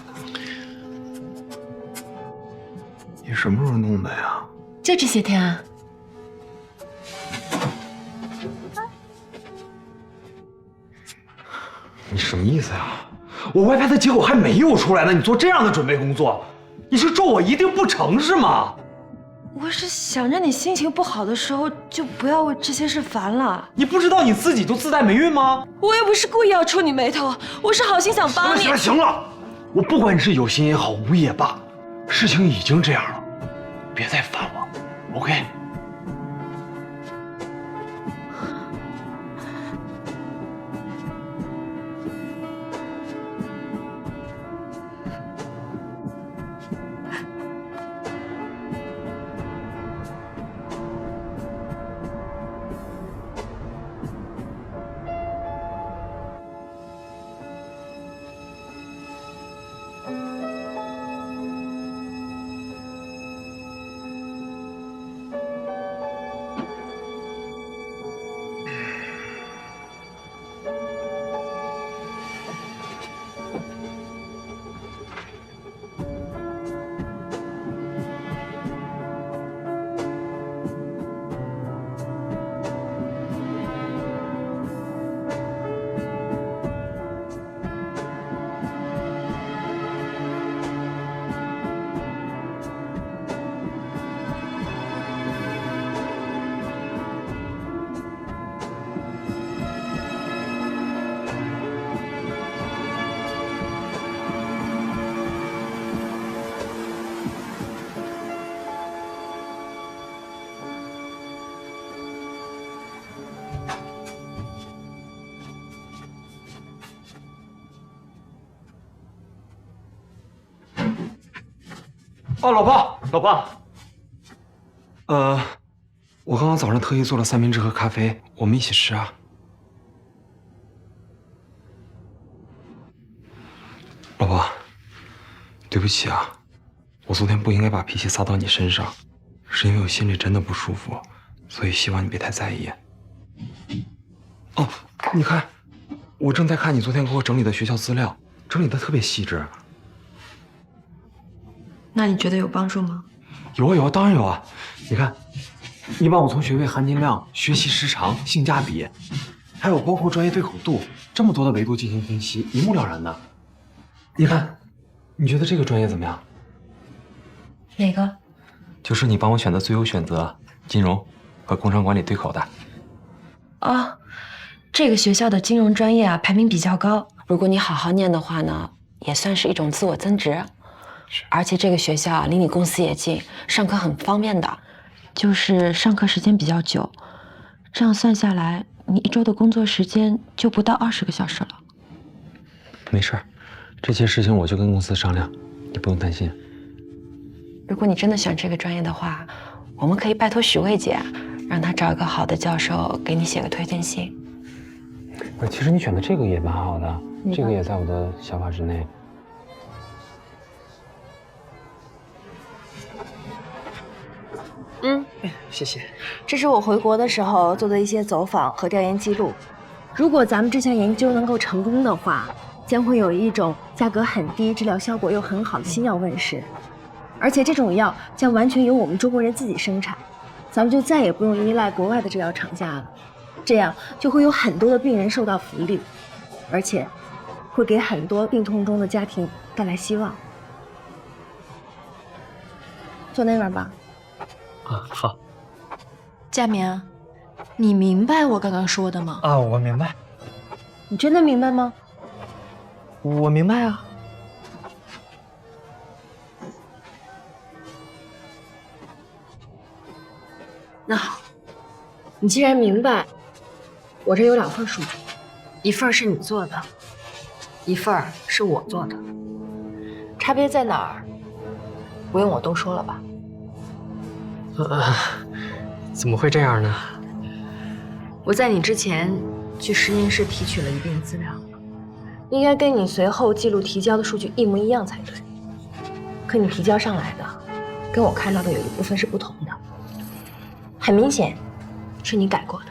你什么时候弄的呀？就这些天啊。你什么意思呀？我外派的结果还没有出来呢，你做这样的准备工作，你是咒我一定不成是吗？我是想着你心情不好的时候就不要为这些事烦了。你不知道你自己就自带霉运吗？我又不是故意要触你眉头，我是好心想帮你。行了行了，我不管你是有心也好，无意也罢，事情已经这样了，别再烦我 ，OK？哦，老婆，老婆，我刚刚早上特意做了三明治和咖啡，我们一起吃啊。老婆，对不起啊，我昨天不应该把脾气撒到你身上，是因为我心里真的不舒服，所以希望你别太在意。哦，你看，我正在看你昨天给我整理的学校资料，整理的特别细致。那你觉得有帮助吗？有啊有啊，当然有啊！你看，你帮我从学位含金量、学习时长、性价比，还有包括专业对口度这么多的维度进行分析，一目了然的。你看，你觉得这个专业怎么样？哪个？就是你帮我选的最优选择，金融和工商管理对口的。哦，这个学校的金融专业啊，排名比较高。如果你好好念的话呢，也算是一种自我增值。而且这个学校离你公司也近，上课很方便的，就是上课时间比较久，这样算下来，你一周的工作时间就不到20个小时了。没事儿，这些事情我就跟公司商量，你不用担心。如果你真的选这个专业的话，我们可以拜托许魏姐，让她找一个好的教授给你写个推荐信。其实你选的这个也蛮好的，这个也在我的想法之内。谢谢。这是我回国的时候做的一些走访和调研记录。如果咱们这项研究能够成功的话，将会有一种价格很低、治疗效果又很好的新药问世，而且这种药将完全由我们中国人自己生产，咱们就再也不用依赖国外的制药厂家了。这样就会有很多的病人受到福利，而且会给很多病痛中的家庭带来希望。坐那边吧。啊，好。佳明，你明白我刚刚说的吗？啊，我明白。你真的明白吗？我明白啊。你既然明白，我这有2份数据，一份是你做的，一份是我做的，差别在哪儿？不用我多说了吧？怎么会这样呢？我在你之前去实验室提取了一遍资料，应该跟你随后记录提交的数据一模一样才对。可你提交上来的，跟我看到的有一部分是不同的，很明显是你改过的。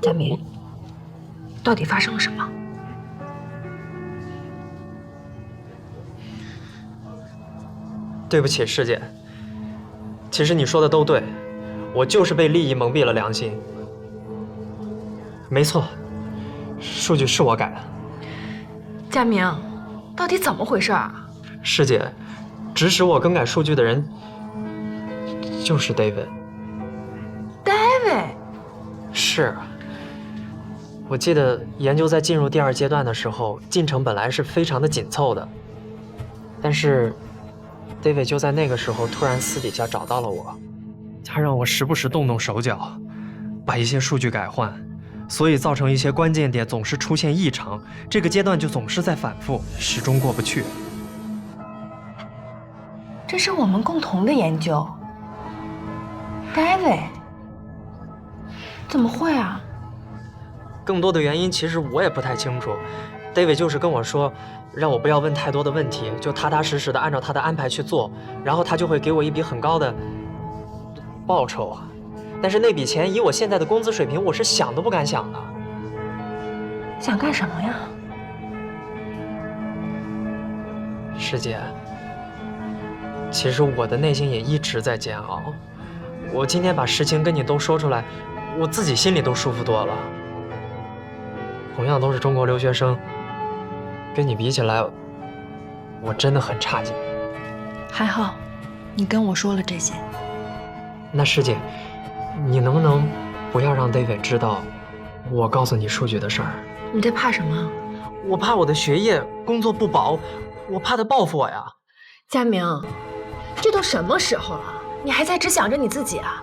佳明，到底发生了什么？对不起，师姐。其实你说的都对，我就是被利益蒙蔽了良心。没错，数据是我改的。佳明，到底怎么回事啊？师姐，指使我更改数据的人就是 David。David？ 是。我记得研究在进入第2阶段的时候，进程本来是非常的紧凑的，但是 David 就在那个时候突然私底下找到了我，他让我时不时动动手脚，把一些数据改换，所以造成一些关键点总是出现异常，这个阶段就总是在反复，始终过不去。这是我们共同的研究 ，David？ 怎么会啊？更多的原因其实我也不太清楚。David 就是跟我说，让我不要问太多的问题，就踏踏实实的按照他的安排去做，然后他就会给我一笔很高的报酬啊。但是那笔钱以我现在的工资水平，我是想都不敢想的。想干什么呀？师姐，其实我的内心也一直在煎熬。我今天把实情跟你都说出来，我自己心里都舒服多了。同样都是中国留学生，跟你比起来，我真的很差劲。还好，你跟我说了这些。那师姐，你能不能不要让 David 知道我告诉你数据的事儿？你在怕什么？我怕我的学业、工作不保，我怕他报复我呀。佳明，这都什么时候了，你还在只想着你自己啊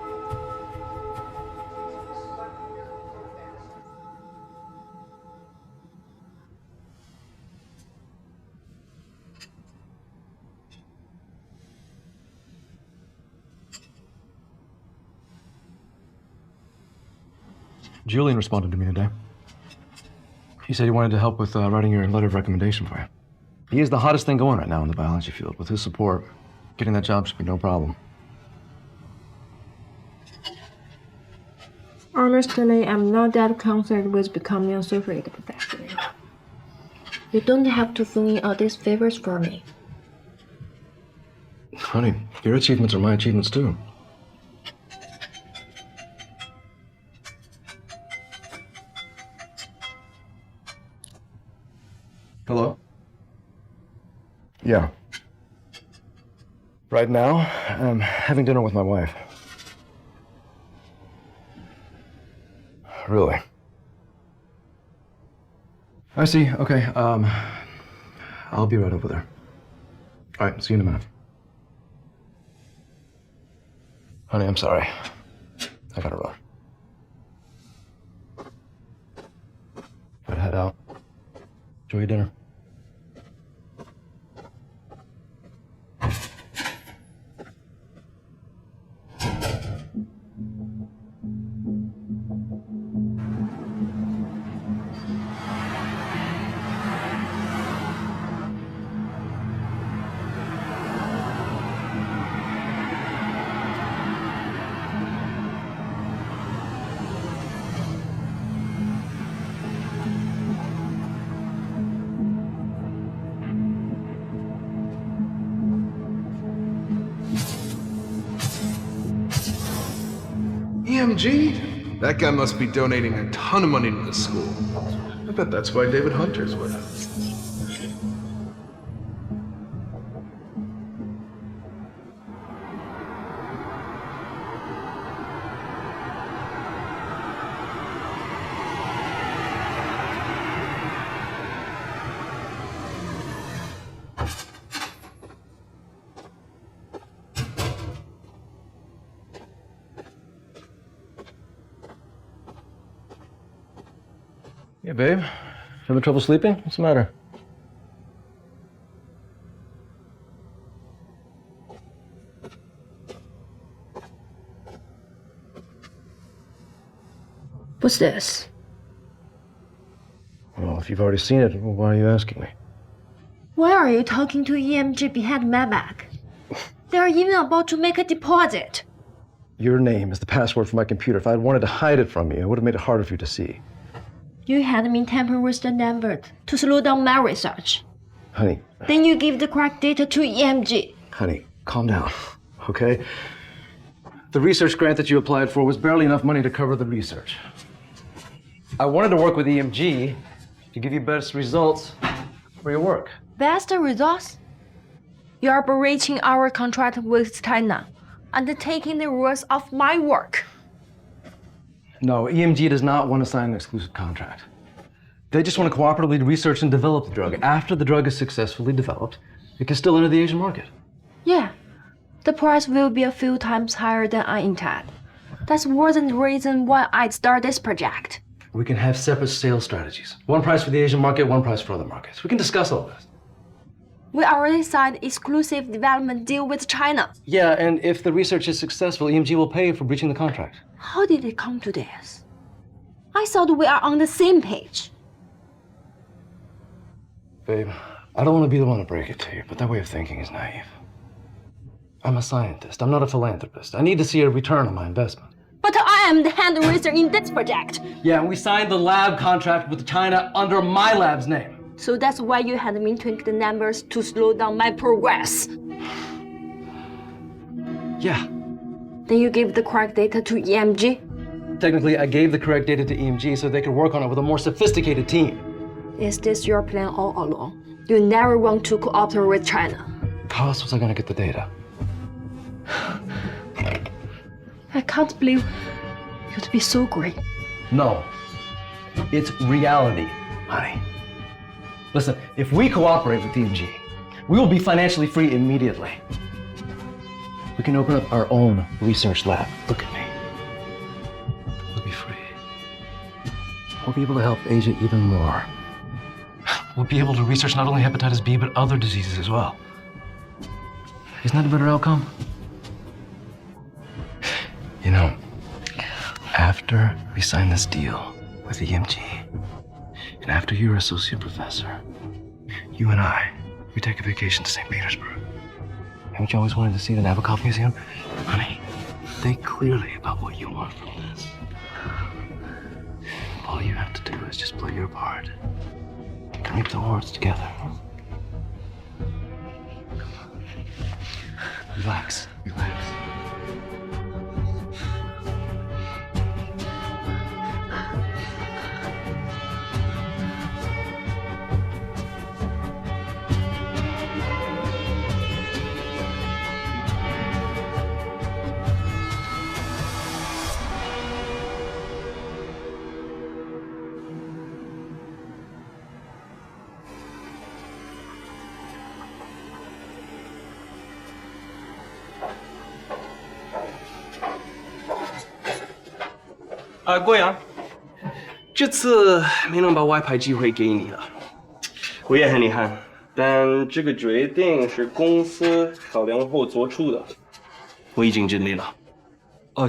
？Julian responded to me today. He said he wanted to help with writing your letter of recommendation for you. He is the hottest thing going right now in the biology field. With his support, getting that job should be no problem. Honestly, I'm not that concerned with becoming a associate professor. You don't have to fill in all these favors for me. Honey, your achievements are my achievements too. Hello? Yeah. Right now, I'm having dinner with my wife. Really? I see. Okay, I'll be right over there. All right, see you in a minute. Honey, I'm sorry. I gotta run. Gotta head out. Enjoy your dinner. EMG? That guy must be donating a ton of money to the school. I bet that's why David Hunter's with him. Hey, babe. Having trouble sleeping? What's the matter? What's this? Well, if you've already seen it, why are you asking me? Why are you talking to EMG behind my back? They are even about to make a deposit. Your name is the password for my computer. If I had wanted to hide it from you, I would have made it harder for you to see. You had me tampering with the number to slow down my research. Honey, Then you give the correct data to EMG. honey, calm down, okay? The research grant that you applied for was barely enough money to cover the research. I wanted to work with EMG to give you best results for your work. Best results? You are breaching our contract with China and taking the rules of my work. No, EMG does not want to sign an exclusive contract. They just want to cooperatively research and develop the drug. After the drug is successfully developed, it can still enter the Asian market. Yeah, the price will be a few times higher than I intend. That wasn't the reason why I started this project. We can have separate sales strategies. One price for the Asian market, one price for other markets. We can discuss all this. We already signed exclusive development deal with China. Yeah, and if the research is successful, EMG will pay for breaching the contract. How did it come to this? I thought we are on the same page. Babe, I don't want to be the one to break it to you, but that way of thinking is naive. I'm a scientist. I'm not a philanthropist. I need to see a return on my investment. But I am the hand raiser in this project. Yeah, and we signed the lab contract with China under my lab's name. So that's why you had me tweak the numbers to slow down my progress. Yeah. Then you gave the correct data to EMG. Technically, I gave the correct data to EMG so they could work on it with a more sophisticated team. Is this your plan all along? You never want to cooperate with China. How else was I going to get the data? I can't believe you'd be so great. No. It's reality, honey. Listen, if we cooperate with EMG, we will be financially free immediately. We can open up our own research lab. Look at me. We'll be free. We'll be able to help Asia even more. We'll be able to research not only hepatitis B, but other diseases as well. Isn't that a better outcome? You know, after we sign this deal with EMG, and after you're associate professor, you and I, we take a vacation to St. Petersburg. Haven't you always wanted to see the Nabokov Museum? Honey, think clearly about what you want from this. All you have to do is just play your part. Keep the words together. Relax, relax.郭阳，这次没能把外派机会给你了，我也很遗憾。但这个决定是公司考量后做出的，我已经尽力了。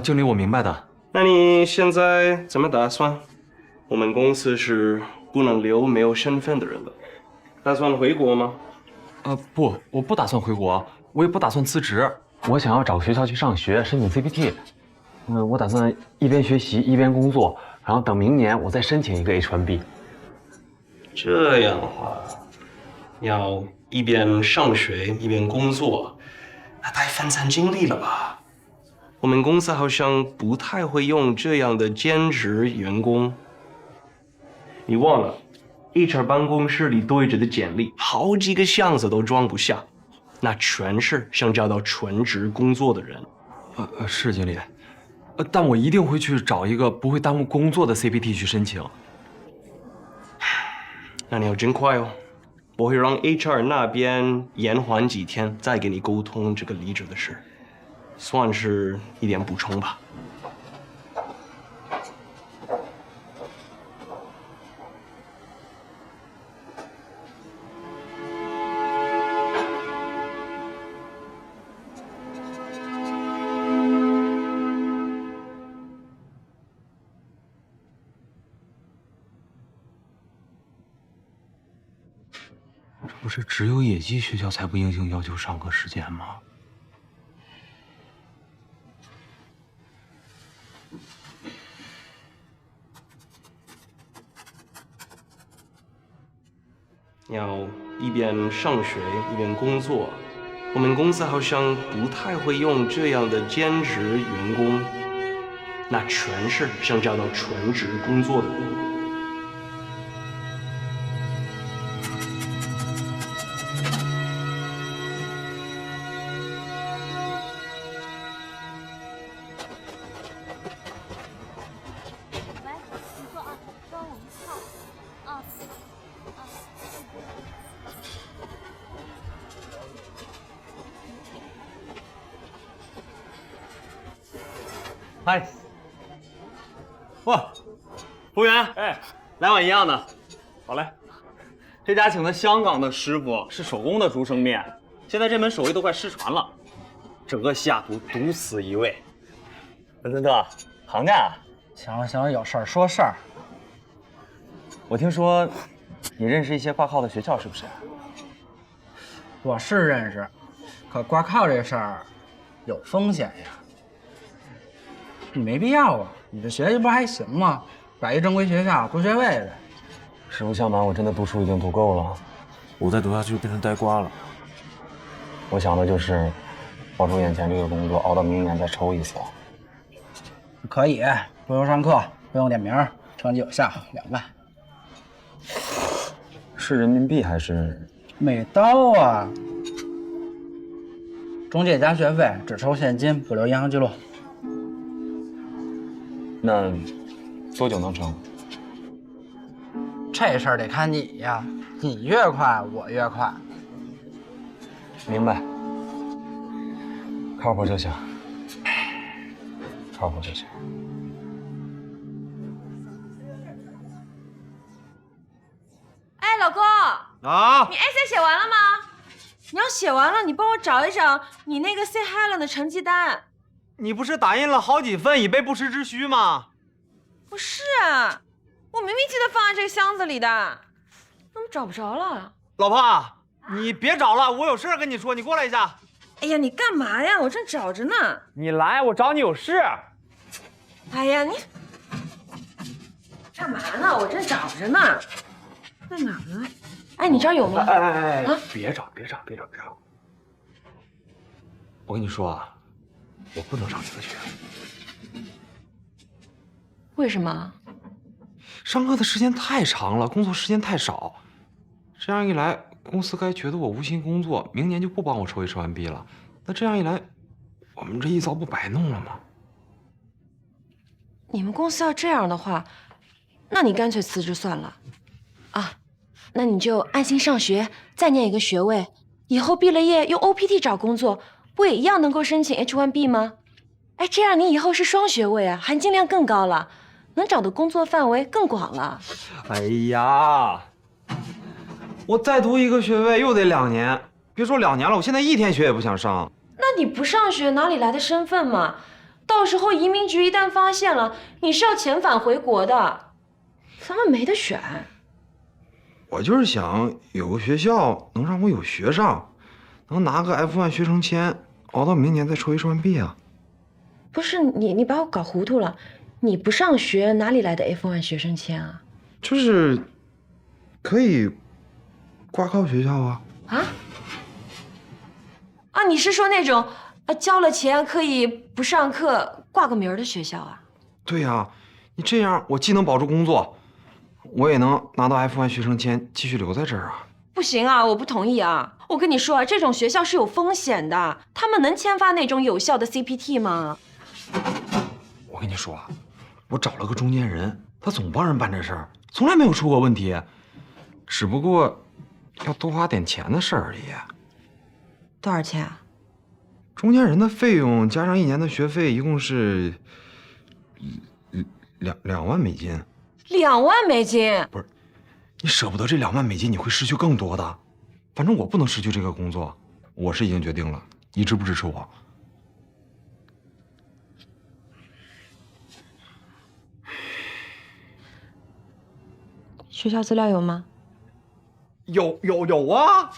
经理，我明白的。那你现在怎么打算？我们公司是不能留没有身份的人的。打算回国吗？不，我不打算回国，我也不打算辞职。我想要找个学校去上学，申请 CPT。我打算一边学习一边工作，然后等明年我再申请一个 H1B。这样的话，要一边上学一边工作，那太分散精力了吧？我们公司好像不太会用这样的兼职员工。你忘了 ，HR 办公室里堆着的简历，好几个箱子都装不下，那全是想找到全职工作的人。是经理。但我一定会去找一个不会耽误工作的 CPT 去申请。那你要真快哦，我会让 HR 那边延缓几天，再给你沟通这个离职的事，算是一点补充吧。这不是只有野鸡学校才不硬性要求上课时间吗？要一边上学一边工作。我们公司好像不太会用这样的兼职员工，那全是想找到全职工作的人。嗨，哇，服务员，哎，来碗一样的。好嘞。这家请的香港的师傅是手工的竹升面，现在这门手艺都快失传了，整个西雅图独此一位。文森特，行家，行，有事儿说事儿。我听说你认识一些挂靠的学校，是不是？我是认识，可挂靠这事儿有风险呀。你没必要啊，你这学习不还行吗？找一正规学校，多学位呗。实不相瞒，我真的读书已经读够了，我再读下去就变成呆瓜了。我想的就是熬出眼前这个工作，熬到明年再抽一次。可以，不用上课，不用点名，成绩有效，2万。是人民币还是？美刀啊！中介加学费，只抽现金，不留银行记录。那多久能成？这事儿得看你呀，你越快我越快。明白，靠谱就行，靠谱就行。哎，老公啊，你 essay 写完了吗？你要写完了，你帮我找一找你那个 Say Helen 的成绩单。你不是打印了好几份以备不时之需吗？不是啊，我明明记得放在这个箱子里的，怎么找不着了？老婆，你别找了，我有事跟你说，你过来一下。哎呀，你干嘛呀？我正找着呢。你来，我找你有事。哎呀，你干嘛呢？我正找着呢。在哪儿呢？哎，你这儿有吗？哎，别找！我跟你说啊，我不能上这个学。为什么？上课的时间太长了，工作时间太少。这样一来，公司该觉得我无心工作，明年就不帮我抽 H1B 了。那这样一来，我们这一遭不白弄了吗？你们公司要这样的话，那你干脆辞职算了。啊，那你就安心上学，再念一个学位，以后毕了业用 OPT 找工作，不也一样能够申请 H1B 吗？哎，这样你以后是双学位啊，含金量更高了，能找的工作范围更广了。哎呀，我再读一个学位又得2年，别说2年了，我现在一天学也不想上。那你不上学哪里来的身份嘛？到时候移民局一旦发现了，你是要遣返回国的，咱们没得选。我就是想有个学校能让我有学上，能拿个 F1 学生签，熬到明年再抽 H1B 啊。不是你把我搞糊涂了，你不上学哪里来的 F1 学生签啊？就是可以挂靠学校啊。啊，你是说那种交了钱可以不上课挂个名儿的学校啊？对呀，你这样我既能保住工作，我也能拿到 F1 学生签，继续留在这儿啊。不行啊，我不同意啊！我跟你说啊，这种学校是有风险的，他们能签发那种有效的 CPT 吗？我跟你说啊，我找了个中间人，他总帮人办这事儿，从来没有出过问题，只不过要多花点钱的事儿而已。多少钱啊？中间人的费用加上1年的学费，一共是2万美金。2万美金？不是，你舍不得这2万美金，你会失去更多的。反正我不能失去这个工作，我是已经决定了，你支不支持我？学校资料有吗？有啊！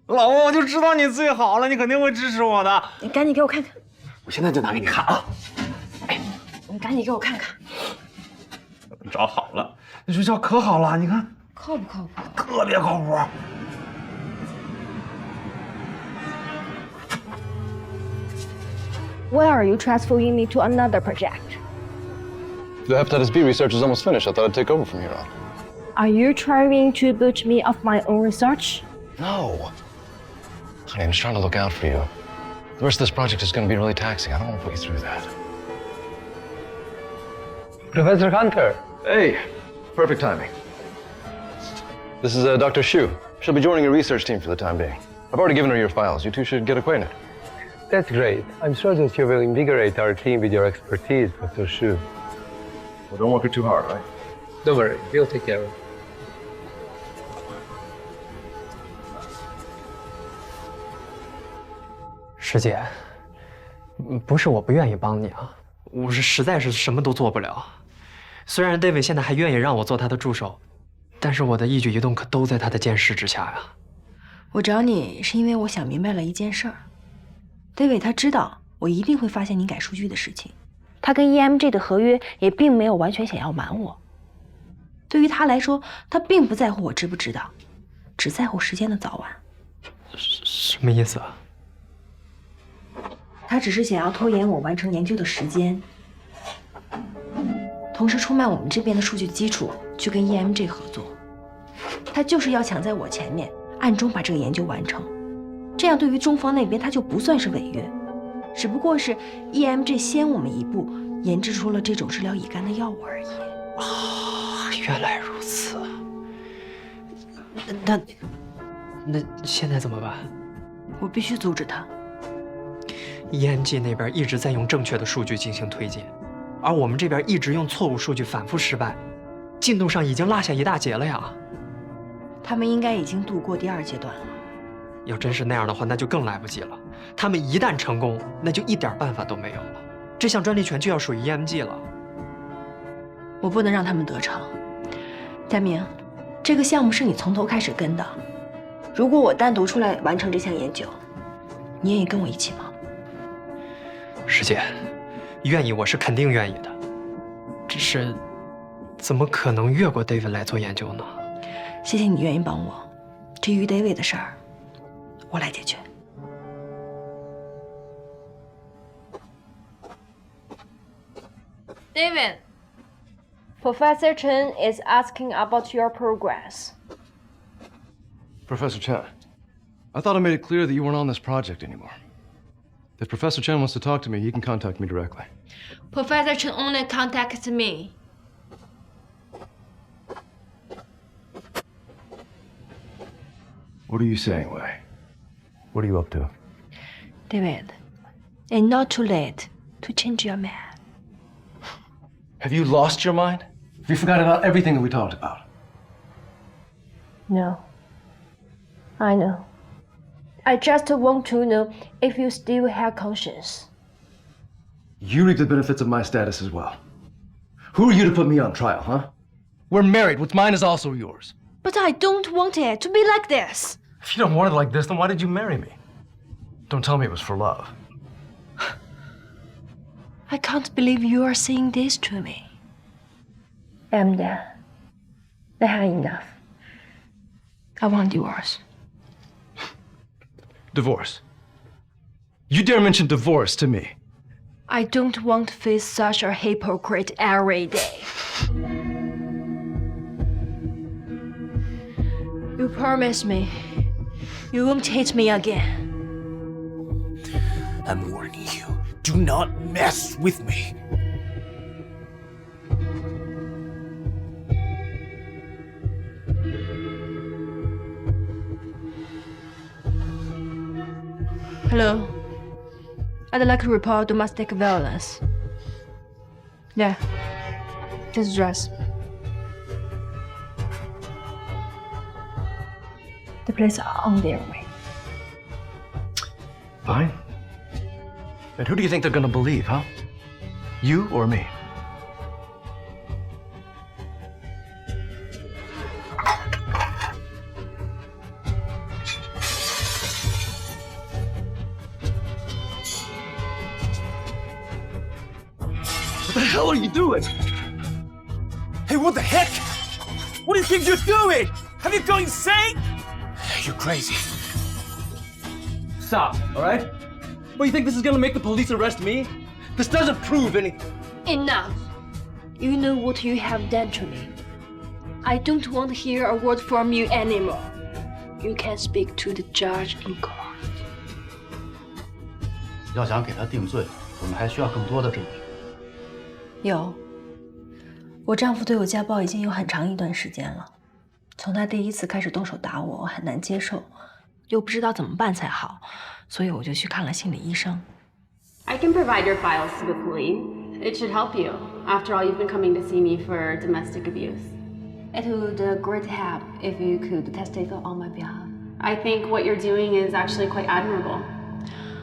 老婆，我就知道你最好了，你肯定会支持我的。你赶紧给我看看，我现在就拿给你看啊！你赶紧给我看看，找好了，那学校可好了，你看靠不靠谱？特别靠谱。Why are you transferring me to another project? The hepatitis B research is almost finished. I thought I'd take over from here on. Are you trying to boot me off my own research? No. Honey, I'm just trying to look out for you. The rest of this project is going to be really taxing. I don't want to put you through that. Professor Hunter. Hey, perfect timing. This is Dr. Xu. She'll be joining your research team for the time being. I've already given her your files. You two should get acquainted. That's great. I'm sure that you will invigorate our team with your expertise, Dr. Xu. Well, don't work her too hard, right? Don't worry, we'll take care of it. 师姐，不是我不愿意帮你啊，我是实在是什么都做不了。虽然 David 现在还愿意让我做他的助手，但是我的一举一动可都在他的监视之下呀。我找你是因为我想明白了一件事儿。David 他知道我一定会发现你改数据的事情，他跟 EMG 的合约也并没有完全想要瞒我。对于他来说，他并不在乎我知不知道，只在乎时间的早晚。什么意思啊？他只是想要拖延我完成研究的时间，同时出卖我们这边的数据基础去跟 EMG 合作。他就是要抢在我前面，暗中把这个研究完成。这样对于中方那边他就不算是违约，只不过是 EMG 先我们一步研制出了这种治疗乙肝的药物而已。啊，原来如此。那现在怎么办？我必须阻止他。EMG 那边一直在用正确的数据进行推进，而我们这边一直用错误数据反复失败，进度上已经落下一大截了呀。他们应该已经度过第2阶段了。要真是那样的话，那就更来不及了。他们一旦成功，那就一点办法都没有了。这项专利权就要属于 EMG 了。我不能让他们得逞。佳明，这个项目是你从头开始跟的，如果我单独出来完成这项研究，你愿意跟我一起吗？师姐，愿意我是肯定愿意的，只是怎么可能越过 David 来做研究呢？谢谢你愿意帮我，至于 David 的事儿，我来解决。David, Professor Chen is asking about your progress. Professor Chen, I thought I made it clear that you weren't on this project anymore. If Professor Chen wants to talk to me, he can contact me directly. Professor Chen only contacts me. What are you saying, Wei? What are you up to? David, it's not too late to change your mind. Have you lost your mind? Have you forgot about everything that we talked about? No. I know. I just want to know if you still have conscience. You reap the benefits of my status as well. Who are you to put me on trial, huh? We're married. What's mine is also yours. But I don't want it to be like this. If you don't want it like this, then why did you marry me? Don't tell me it was for love. I can't believe you are saying this to me. I'm done. I had enough. I want divorce. Divorce. You dare mention divorce to me? I don't want to face such a hypocrite every day. You promise me you won't hate me again. I'm warning you. Do not mess with me. Hello. I'd like to report domestic violence. Yeah. This dress. The police are on their way. Fine. And who do you think they're gonna believe, huh? You or me? hell are you doing? Hey, what the heck? What do you think you're doing? Have you gone insane? You're crazy. Stop, all right? What, you think this is gonna make the police arrest me? This doesn't prove anything. Enough. You know what you have done to me. I don't want to hear a word from you anymore. You can speak to the judge in court. 要想给他定罪，我们还需要更多的证据。有，我丈夫对我家暴已经有很长一段时间了。从他第一次开始动手打我，我很难接受，又不知道怎么办才好，所以我就去看了心理医生。I can provide your files to the police. It should help you. After all, you've been coming to see me for domestic abuse. It would great help if you could testify on my behalf. I think what you're doing is actually quite admirable.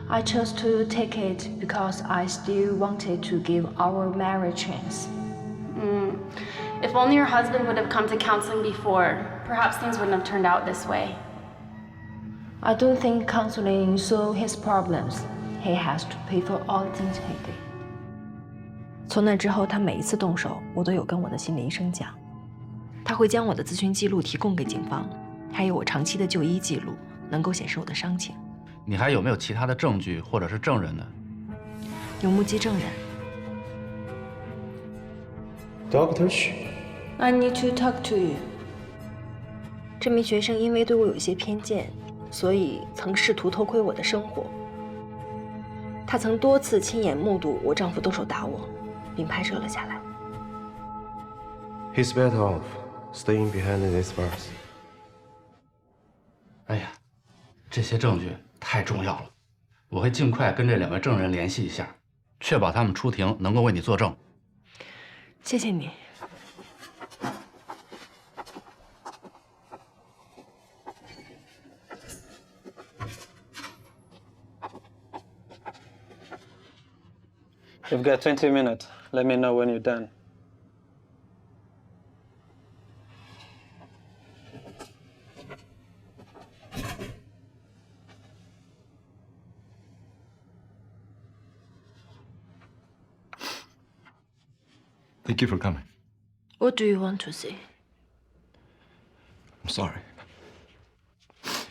I chose to take it because I still wanted to give our marriage a chance. If only your husband would have come to counseling before, perhaps things wouldn't have turned out this way. I don't think counseling solves his problems. He has to pay for all the things he did. 从那之后，他每一次动手，我都有跟我的心理医生讲，他会将我的咨询记录提供给警方，还有我长期的就医记录，能够显示我的伤情。你还有没有其他的证据或者是证人呢？有目击证人。Dr. Xu, I need to talk to you. 这名学生因为对我有一些偏见，所以曾试图偷窥我的生活。他曾多次亲眼目睹我丈夫动手打我，并拍摄了下来。He's better off staying behind these bars. 哎呀，这些证据太重要了，我会尽快跟这2位证人联系一下，确保他们出庭能够为你作证。谢谢你。You've got 20 minutes. Let me know when you're done. Thank you for coming. What do you want to say? I'm sorry.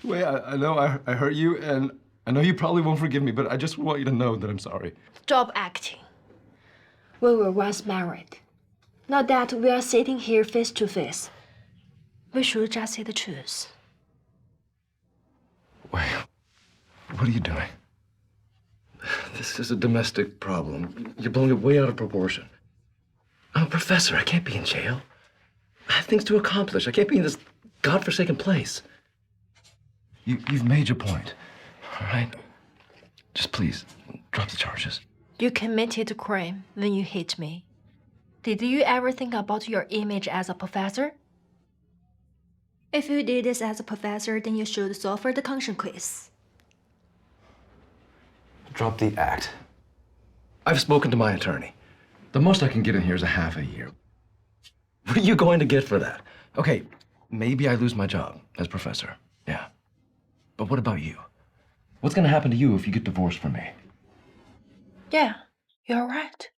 Wait, I know I hurt you, and I know you probably won't forgive me, but I just want you to know that I'm sorry. Stop acting. We were once married. Now that we are sitting here face to face, we should just say the truth. Wait, what are you doing? This is a domestic problem. You're blowing it way out of proportion. I'm a professor. I can't be in jail. I have things to accomplish. I can't be in this godforsaken place. You've made your point, all right? Just please, drop the charges. You committed a crime when you hit me. Did you ever think about your image as a professor? If you did this as a professor, then you should suffer the consequences. Drop the act. I've spoken to my attorney. The most I can get in here is a half a year. What are you going to get for that? Okay, maybe I lose my job as professor, yeah. But what about you? What's gonna happen to you if you get divorced from me? Yeah, you're right.